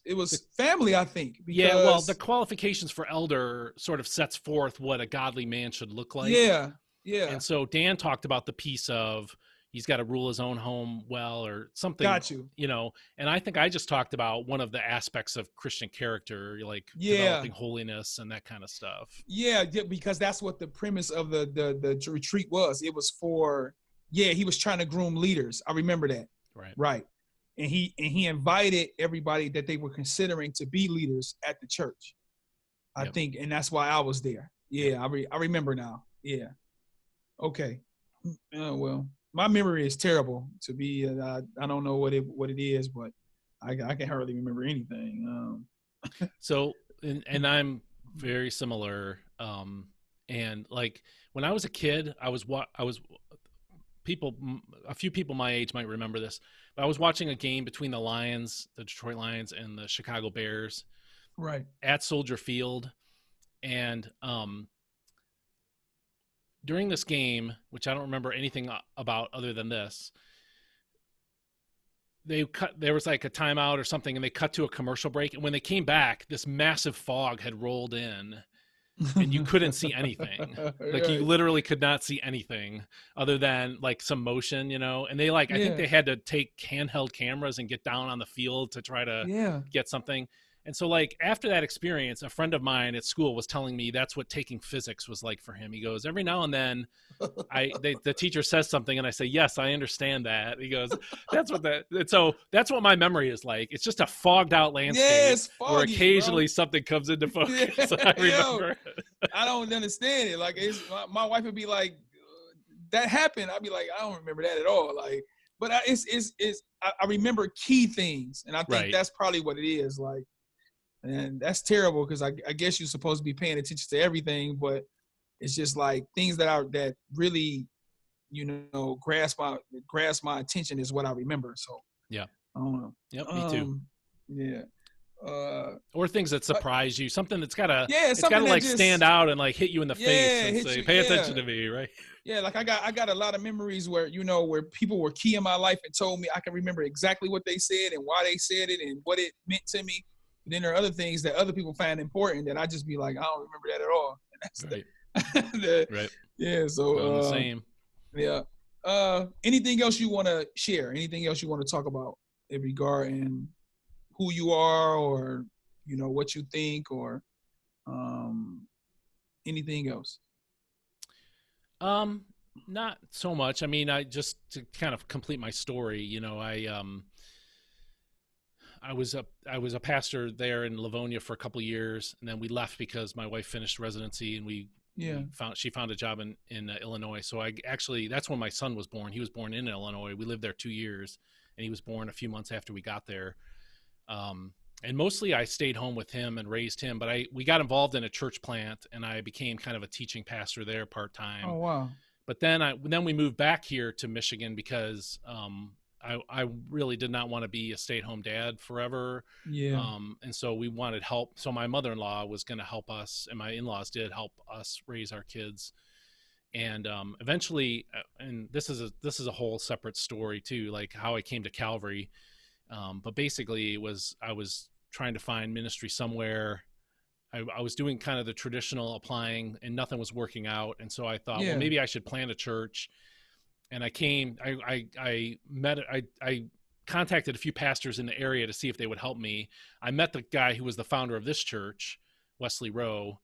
family, I think. Yeah, well, the qualifications for elder sort of sets forth what a godly man should look like. Yeah. And so Dan talked about the piece of he's got to rule his own home well, or something. Got you. And I think I just talked about one of the aspects of Christian character, like developing holiness and that kind of stuff. Yeah, because that's what the premise of the retreat was. It was for, he was trying to groom leaders. I remember that. Right. And he invited everybody that they were considering to be leaders at the church. I think, and that's why I was there. Yeah, I remember now. Yeah. Okay. Well, my memory is terrible to be. I don't know what it is, but I can hardly remember anything. So, and I'm very similar. And like when I was a kid, a few people my age might remember this, but I was watching a game between the Detroit Lions and the Chicago Bears, right, at Soldier Field. And during this game, which I don't remember anything about other than this, there was like a timeout or something, and they cut to a commercial break. And when they came back, this massive fog had rolled in, and you couldn't see anything. Like you literally could not see anything other than like some motion, and they I think they had to take handheld cameras and get down on the field to try to get something. And so like after that experience, a friend of mine at school was telling me that's what taking physics was like for him. He goes, every now and then the teacher says something and I say, yes, I understand that. He goes, so that's what my memory is like. It's just a fogged out landscape foggy, where occasionally something comes into focus. I remember. I don't understand it. Like my wife would be like, that happened. I'd be like, I don't remember that at all. Like, but I remember key things. And I think that's probably what it is. Like, and that's terrible because I guess you're supposed to be paying attention to everything, but it's just like things that really, grasp my attention is what I remember. So yeah, I don't know. Yep, me too. Yeah. Or things that surprise you, something that's gotta like stand out and like hit you in the face and say, pay attention to me, right? Yeah, like I got a lot of memories where where people were key in my life and told me I can remember exactly what they said and why they said it and what it meant to me. But then there are other things that other people find important that I just be like, I don't remember that at all. And that's right. Yeah. So the same. Yeah. Anything else you want to share? Anything else you want to talk about in regard and who you are, or what you think, or anything else? Not so much. I mean, I just to kind of complete my story. I was a pastor there in Livonia for a couple of years, and then we left because my wife finished residency, and she found a job in Illinois. So that's when my son was born. He was born in Illinois. We lived there 2 years, and he was born a few months after we got there. And mostly I stayed home with him and raised him, but we got involved in a church plant, and I became kind of a teaching pastor there part-time. Oh, wow. But then we moved back here to Michigan because I really did not want to be a stay-at-home dad forever. Yeah. And so we wanted help. So my mother-in-law was going to help us, and my in-laws did help us raise our kids. And eventually, and this is a whole separate story too, like how I came to Calvary. But basically I was trying to find ministry somewhere. I was doing kind of the traditional applying and nothing was working out. And so I thought, well, maybe I should plant a church. And I contacted a few pastors in the area to see if they would help me. I met the guy who was the founder of this church, Wesley Rowe.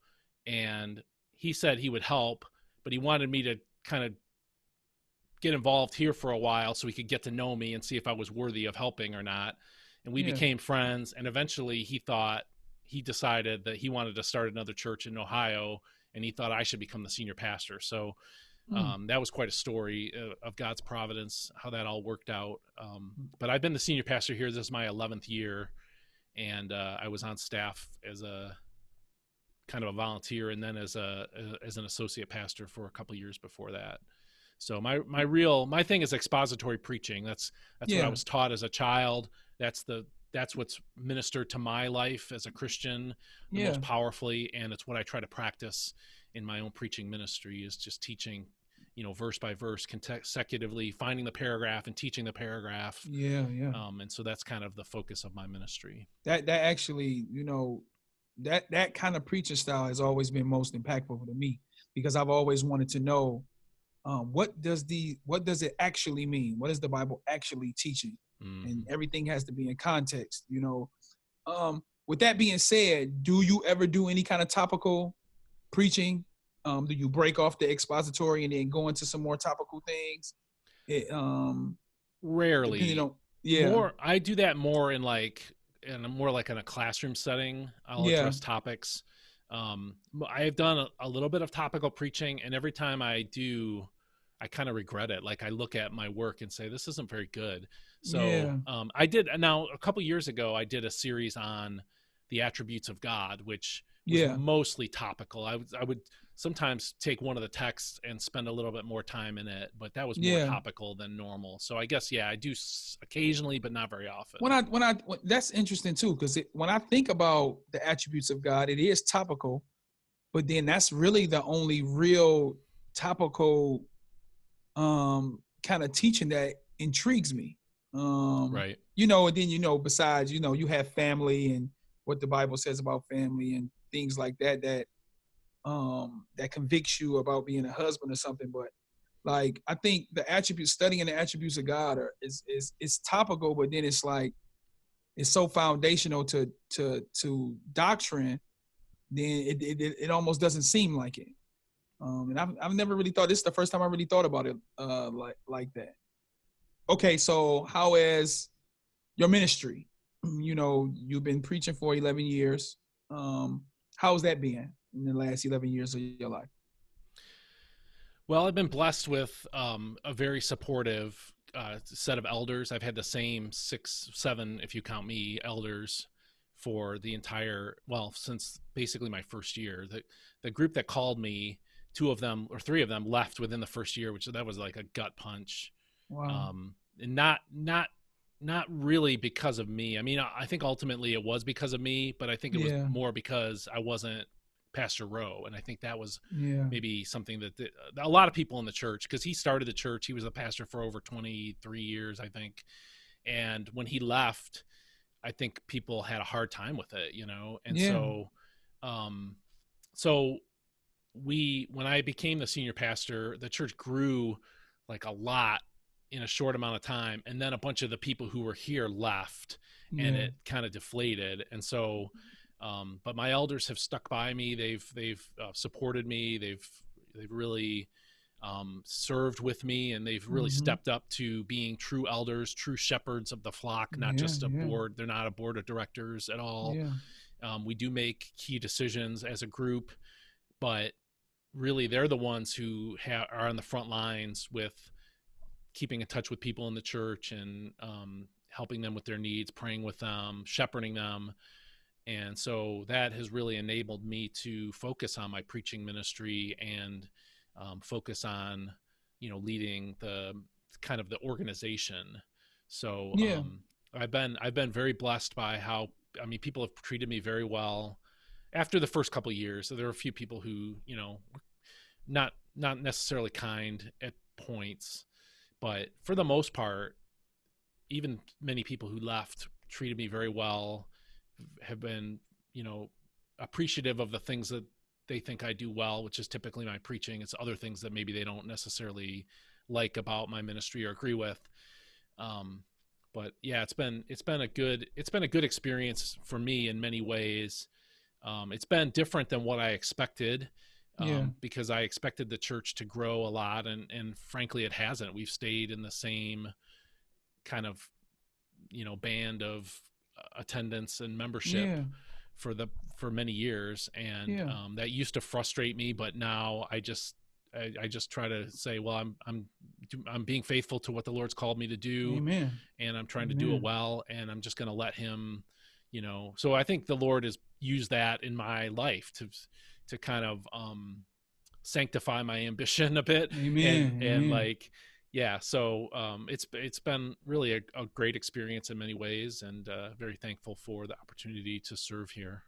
and he said he would help, but he wanted me to kind of get involved here for a while so he could get to know me and see if I was worthy of helping or not. And we became friends. And eventually he decided that he wanted to start another church in Ohio, and he thought I should become the senior pastor. So that was quite a story of God's providence, how that all worked out. But I've been the senior pastor here. This is my 11th year. And I was on staff as a kind of a volunteer, and then as an associate pastor for a couple of years before that. So my thing is expository preaching. That's what I was taught as a child. That's what's ministered to my life as a Christian the most powerfully, and it's what I try to practice in my own preaching ministry, is just teaching, verse by verse, consecutively, finding the paragraph and teaching the paragraph. And so that's kind of the focus of my ministry. That actually, that kind of preaching style has always been most impactful to me, because I've always wanted to know, what does it actually mean? What is the Bible actually teaching? And everything has to be in context, With that being said, do you ever do any kind of topical preaching? Do you break off the expository and then go into some more topical things? Rarely. I do that more in a classroom setting. I'll address topics. I've done a little bit of topical preaching, and every time I do, I kind of regret it. Like, I look at my work and say, this isn't very good. So I did, now a couple years ago, I did a series on the attributes of God, which was mostly topical. I would sometimes take one of the texts and spend a little bit more time in it, but that was more topical than normal. So I guess, I do occasionally, but not very often. That's interesting too, because when I think about the attributes of God, it is topical, but then that's really the only real topical kind of teaching that intrigues me. Right. And then, besides, you have family and what the Bible says about family and things like that that convicts you about being a husband or something. But like, I think studying the attributes of God is topical, but then it's like, it's so foundational to doctrine, then it almost doesn't seem like it. And I've never really thought, this is the first time I really thought about it like that. Okay, so how is your ministry? You've been preaching for 11 years. How's that been in the last 11 years of your life? Well, I've been blessed with a very supportive set of elders. I've had the same 6, 7, if you count me, elders for the entire, since basically my first year. The group that called me, 2 of them or 3 of them left within the first year, that was like a gut punch. Wow. And not really because of me. I mean, I think ultimately it was because of me, but I think it was more because I wasn't Pastor Rowe. And I think that was maybe something that a lot of people in the church, because he started the church, he was a pastor for over 23 years, I think. And when he left, I think people had a hard time with it, And so when I became the senior pastor, the church grew like a lot in a short amount of time, and then a bunch of the people who were here left, and it kind of deflated. And so but my elders have stuck by me. They've supported me. They've really served with me, and they've really stepped up to being true elders, true shepherds of the flock, not just a board. They're not a board of directors at all. We do make key decisions as a group, but really they're the ones who are on the front lines with keeping in touch with people in the church and helping them with their needs, praying with them, shepherding them. And so that has really enabled me to focus on my preaching ministry and focus on, leading the kind of the organization. So I've been very blessed by how, people have treated me very well after the first couple of years. So there were a few people who, not necessarily kind at points, but for the most part, even many people who left treated me very well, have been, appreciative of the things that they think I do well, which is typically my preaching. It's other things that maybe they don't necessarily like about my ministry or agree with. But yeah, it's been a good experience for me in many ways. It's been different than what I expected, Yeah. because I expected the church to grow a lot, and frankly, it hasn't. We've stayed in the same kind of, band of attendance and membership Yeah. for many years, and Yeah. that used to frustrate me, but now I just try to say, well, I'm being faithful to what the Lord's called me to do, Amen. and I'm trying to do it Amen. well, and I'm just going to let him, so I think the Lord has used that in my life to kind of sanctify my ambition a bit, Amen. and Amen. like, yeah, so it's been really a great experience in many ways, and very thankful for the opportunity to serve here.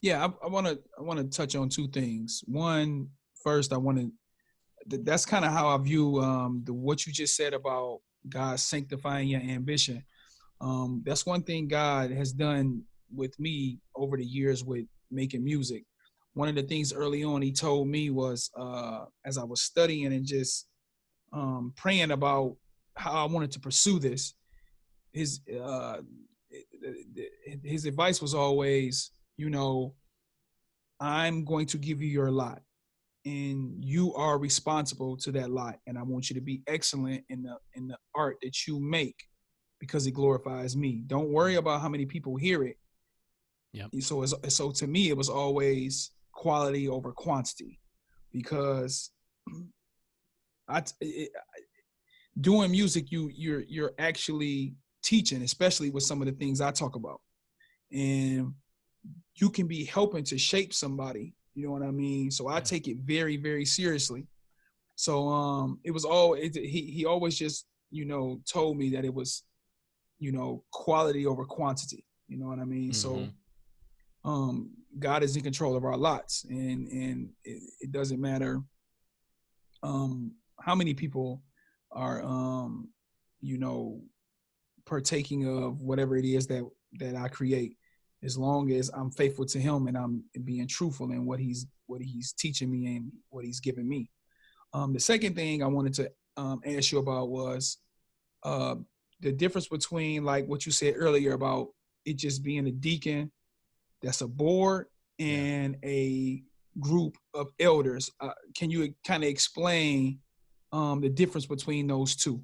Yeah, I want to touch on two things. One, first, I want to that's kind of how I view what you just said about God sanctifying your ambition. That's one thing God has done with me over the years with making music. One of the things early on He told me was, as I was studying and just praying about how I wanted to pursue this, his his advice was always, I'm going to give you your lot, and you are responsible to that lot, and I want you to be excellent in the art that you make, because it glorifies me. Don't worry about how many people hear it. Yeah. So to me, it was always quality over quantity, because doing music, you're actually teaching, especially with some of the things I talk about, and you can be helping to shape somebody. You know what I mean? So I take it very, very seriously. So it was he always just told me that it was quality over quantity. You know what I mean? Mm-hmm. So God is in control of our lots, and it doesn't matter how many people are partaking of whatever it is that I create, as long as I'm faithful to Him and I'm being truthful in what He's teaching me and what He's giving me. The second thing I wanted to ask you about was the difference between, like what you said earlier about it just being a deacon that's a board and a group of elders. Can you kind of explain the difference between those two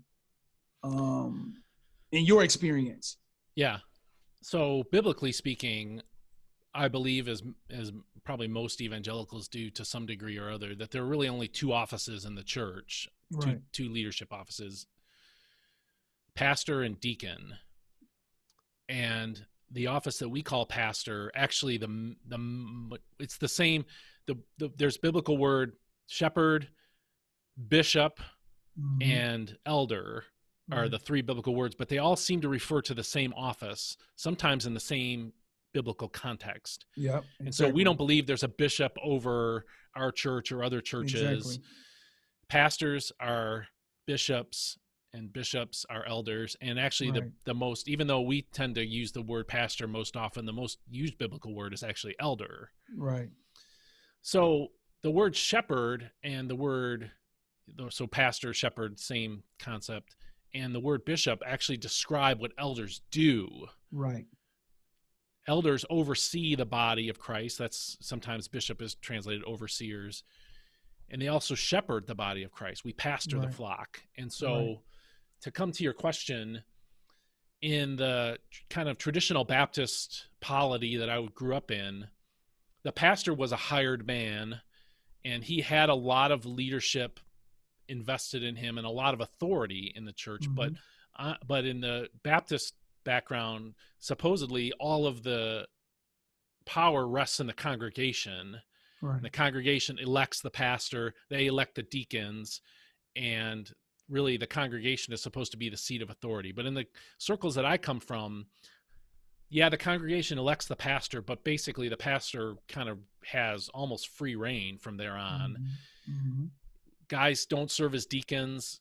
in your experience? Yeah. So biblically speaking, I believe, as probably most evangelicals do to some degree or other, that there are really only two offices in the church, Right. two leadership offices, pastor and deacon. And the office that we call pastor, actually it's the same. There's biblical word shepherd, bishop, and elder are the three biblical words, but they all seem to refer to the same office, sometimes in the same biblical context. Yeah. Exactly. And so we don't believe there's a bishop over our church or other churches. Exactly. Pastors are bishops, and bishops are elders. And actually the most, even though we tend to use the word pastor most often, the most used biblical word is actually elder. Right. So the word shepherd and the word, so pastor, shepherd, same concept, and the word bishop actually describe what elders do. Right. Elders oversee the body of Christ. That's sometimes bishop is translated overseers. And they also shepherd the body of Christ. We pastor the flock. And so to come to your question, in the kind of traditional Baptist polity that I grew up in, the pastor was a hired man, and he had a lot of leadership invested in him and a lot of authority in the church. But in the Baptist background, supposedly all of the power rests in the congregation. Right. The congregation elects the pastor, they elect the deacons, and really the congregation is supposed to be the seat of authority. But in the circles that I come from, the congregation elects the pastor, but basically the pastor kind of has almost free reign from there on. Guys don't serve as deacons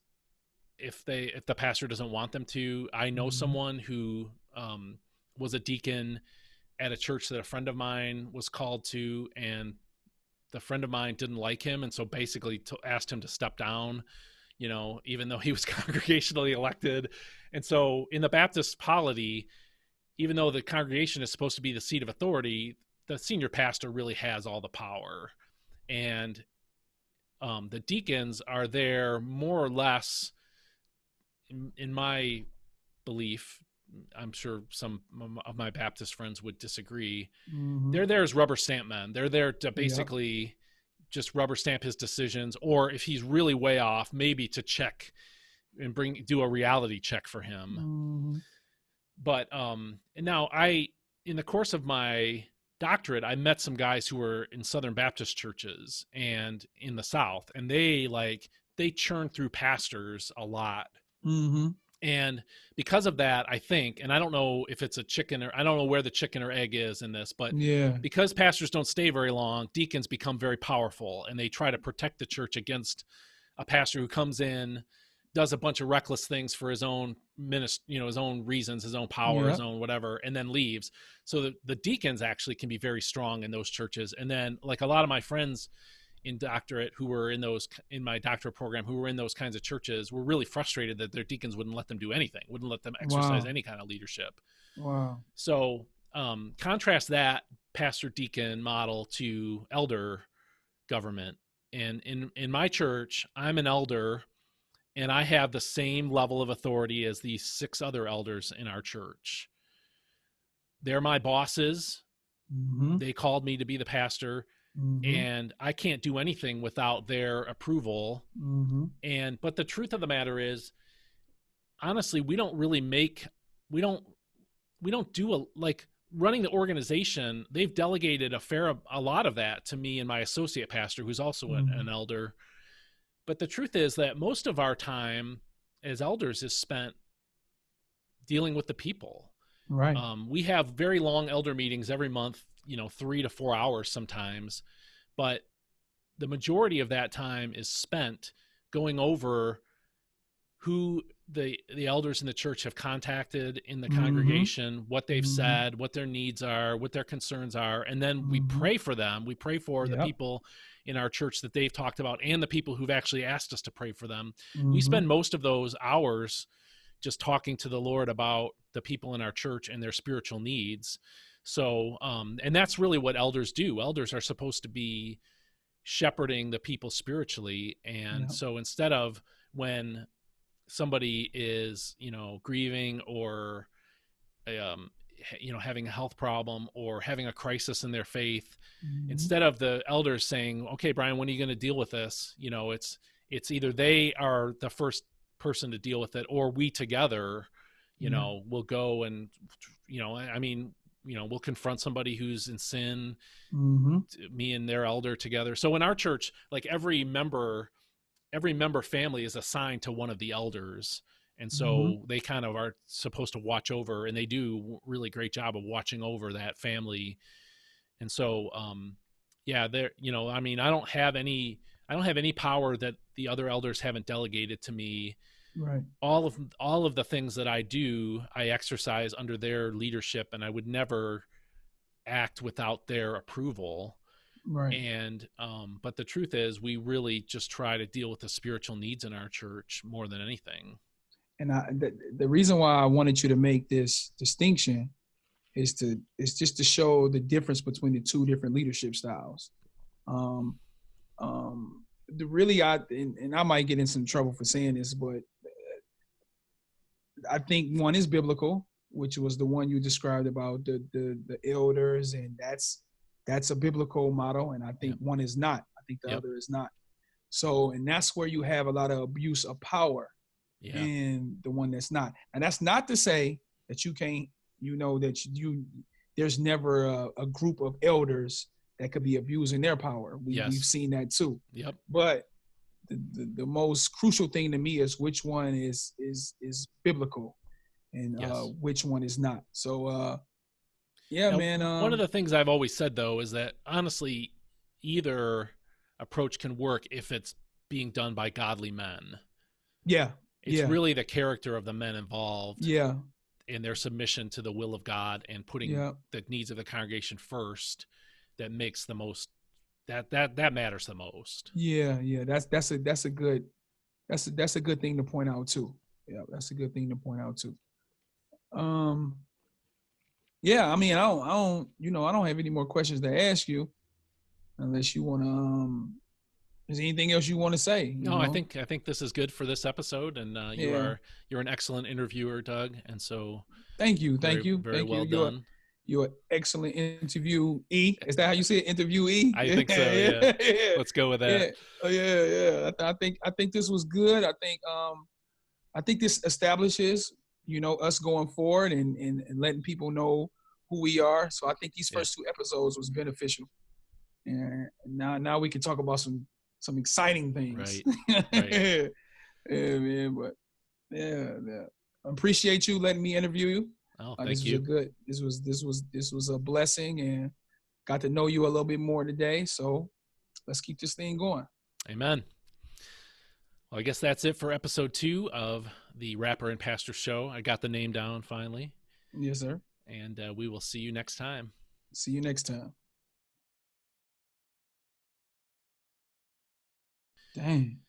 if the pastor doesn't want them to. I know someone who was a deacon at a church that a friend of mine was called to, and the friend of mine didn't like him, and so basically asked him to step down, even though he was congregationally elected. And so in the Baptist polity, even though the congregation is supposed to be the seat of authority, the senior pastor really has all the power, and the deacons are there more or less, in my belief. I'm sure some of my Baptist friends would disagree. Mm-hmm. They're there as rubber stamp men. They're there to basically just rubber stamp his decisions, or if he's really way off, maybe to check and do a reality check for him. Mm-hmm. But and now in the course of my doctorate, I met some guys who were in Southern Baptist churches and in the South, and they churn through pastors a lot. Mm-hmm. And because of that, I think, and I don't know if it's a chicken, or I don't know where the chicken or egg is in this, but because pastors don't stay very long, deacons become very powerful, and they try to protect the church against a pastor who comes in, does a bunch of reckless things for his own his own reasons, his own power, his own whatever, and then leaves. So the deacons actually can be very strong in those churches. And then, like, a lot of my friends in doctorate who were in my doctorate program, who were in those kinds of churches, were really frustrated that their deacons wouldn't let them do anything, wouldn't let them exercise any kind of leadership. Wow. So contrast that pastor deacon model to elder government. And in my church, I'm an elder, and I have the same level of authority as these 6 other elders in our church. They're my bosses. Mm-hmm. They called me to be the pastor. Mm-hmm. And I can't do anything without their approval. Mm-hmm. But the truth of the matter is, honestly, we don't do like running the organization. They've delegated a lot of that to me and my associate pastor, who's also an elder. But the truth is that most of our time as elders is spent dealing with the people. Right. We have very long elder meetings every month, 3 to 4 hours sometimes, but the majority of that time is spent going over who the elders in the church have contacted in the congregation, what they've said, what their needs are, what their concerns are, and then we pray for them. We pray for the people in our church that they've talked about, and the people who've actually asked us to pray for them. We spend most of those hours just talking to the Lord about the people in our church and their spiritual needs. So, and that's really what elders do. Elders are supposed to be shepherding the people spiritually. And so instead of when somebody is, grieving or, having a health problem or having a crisis in their faith, instead of the elders saying, okay, Brian, when are you going to deal with this? It's either they are the first person to deal with it, or we together, will go and, we'll confront somebody who's in sin, me and their elder together. So in our church, like every member family is assigned to one of the elders. And so they kind of are supposed to watch over, and they do a really great job of watching over that family. And so, I don't have any power that the other elders haven't delegated to me. Right. All of the things that I do, I exercise under their leadership, and I would never act without their approval. Right. And but the truth is, we really just try to deal with the spiritual needs in our church more than anything. And the reason why I wanted you to make this distinction is just to show the difference between the 2 different leadership styles. And I might get in some trouble for saying this, but I think one is biblical, which was the one you described about the elders, and that's a biblical model. And I think one is not. I think the other is not. So, and that's where you have a lot of abuse of power in the one that's not. And that's not to say that you can't, there's never a group of elders that could be abusing their power. We've seen that too. Yep. But the most crucial thing to me is which one is biblical and which one is not. So now, man. One of the things I've always said, though, is that honestly, either approach can work if it's being done by godly men. Yeah. It's really the character of the men involved. Yeah. And their submission to the will of God and putting the needs of the congregation first that makes the most, that matters the most. Yeah. That's a good thing to point out too. Yeah, that's a good thing to point out too. Yeah, I mean, I don't, I don't have any more questions to ask you, unless you want to. Is anything else you want to say? No, I think this is good for this episode, and Yeah. you're an excellent interviewer, Doug, and so Thank you, very, thank you, very thank you. well done. You're an excellent interviewee. Is that how you say it? Interviewee? I Yeah, think so. Yeah, yeah, yeah, let's go with yeah. that. Oh yeah, yeah. I think this was good. I think this establishes, us going forward and letting people know who we are. So I think these Yeah, first two episodes was beneficial. And now we can talk about some exciting things. right, right. Yeah, man. But yeah. I appreciate you letting me interview you. Oh, This thank was a you. good. This was a blessing, and got to know you a little bit more today. So let's keep this thing going. Amen. Well, I guess that's it for episode 2 of the Rapper and Pastor Show. I got the name down finally, Yes, sir. and we will see you next time. See you next time. Dang.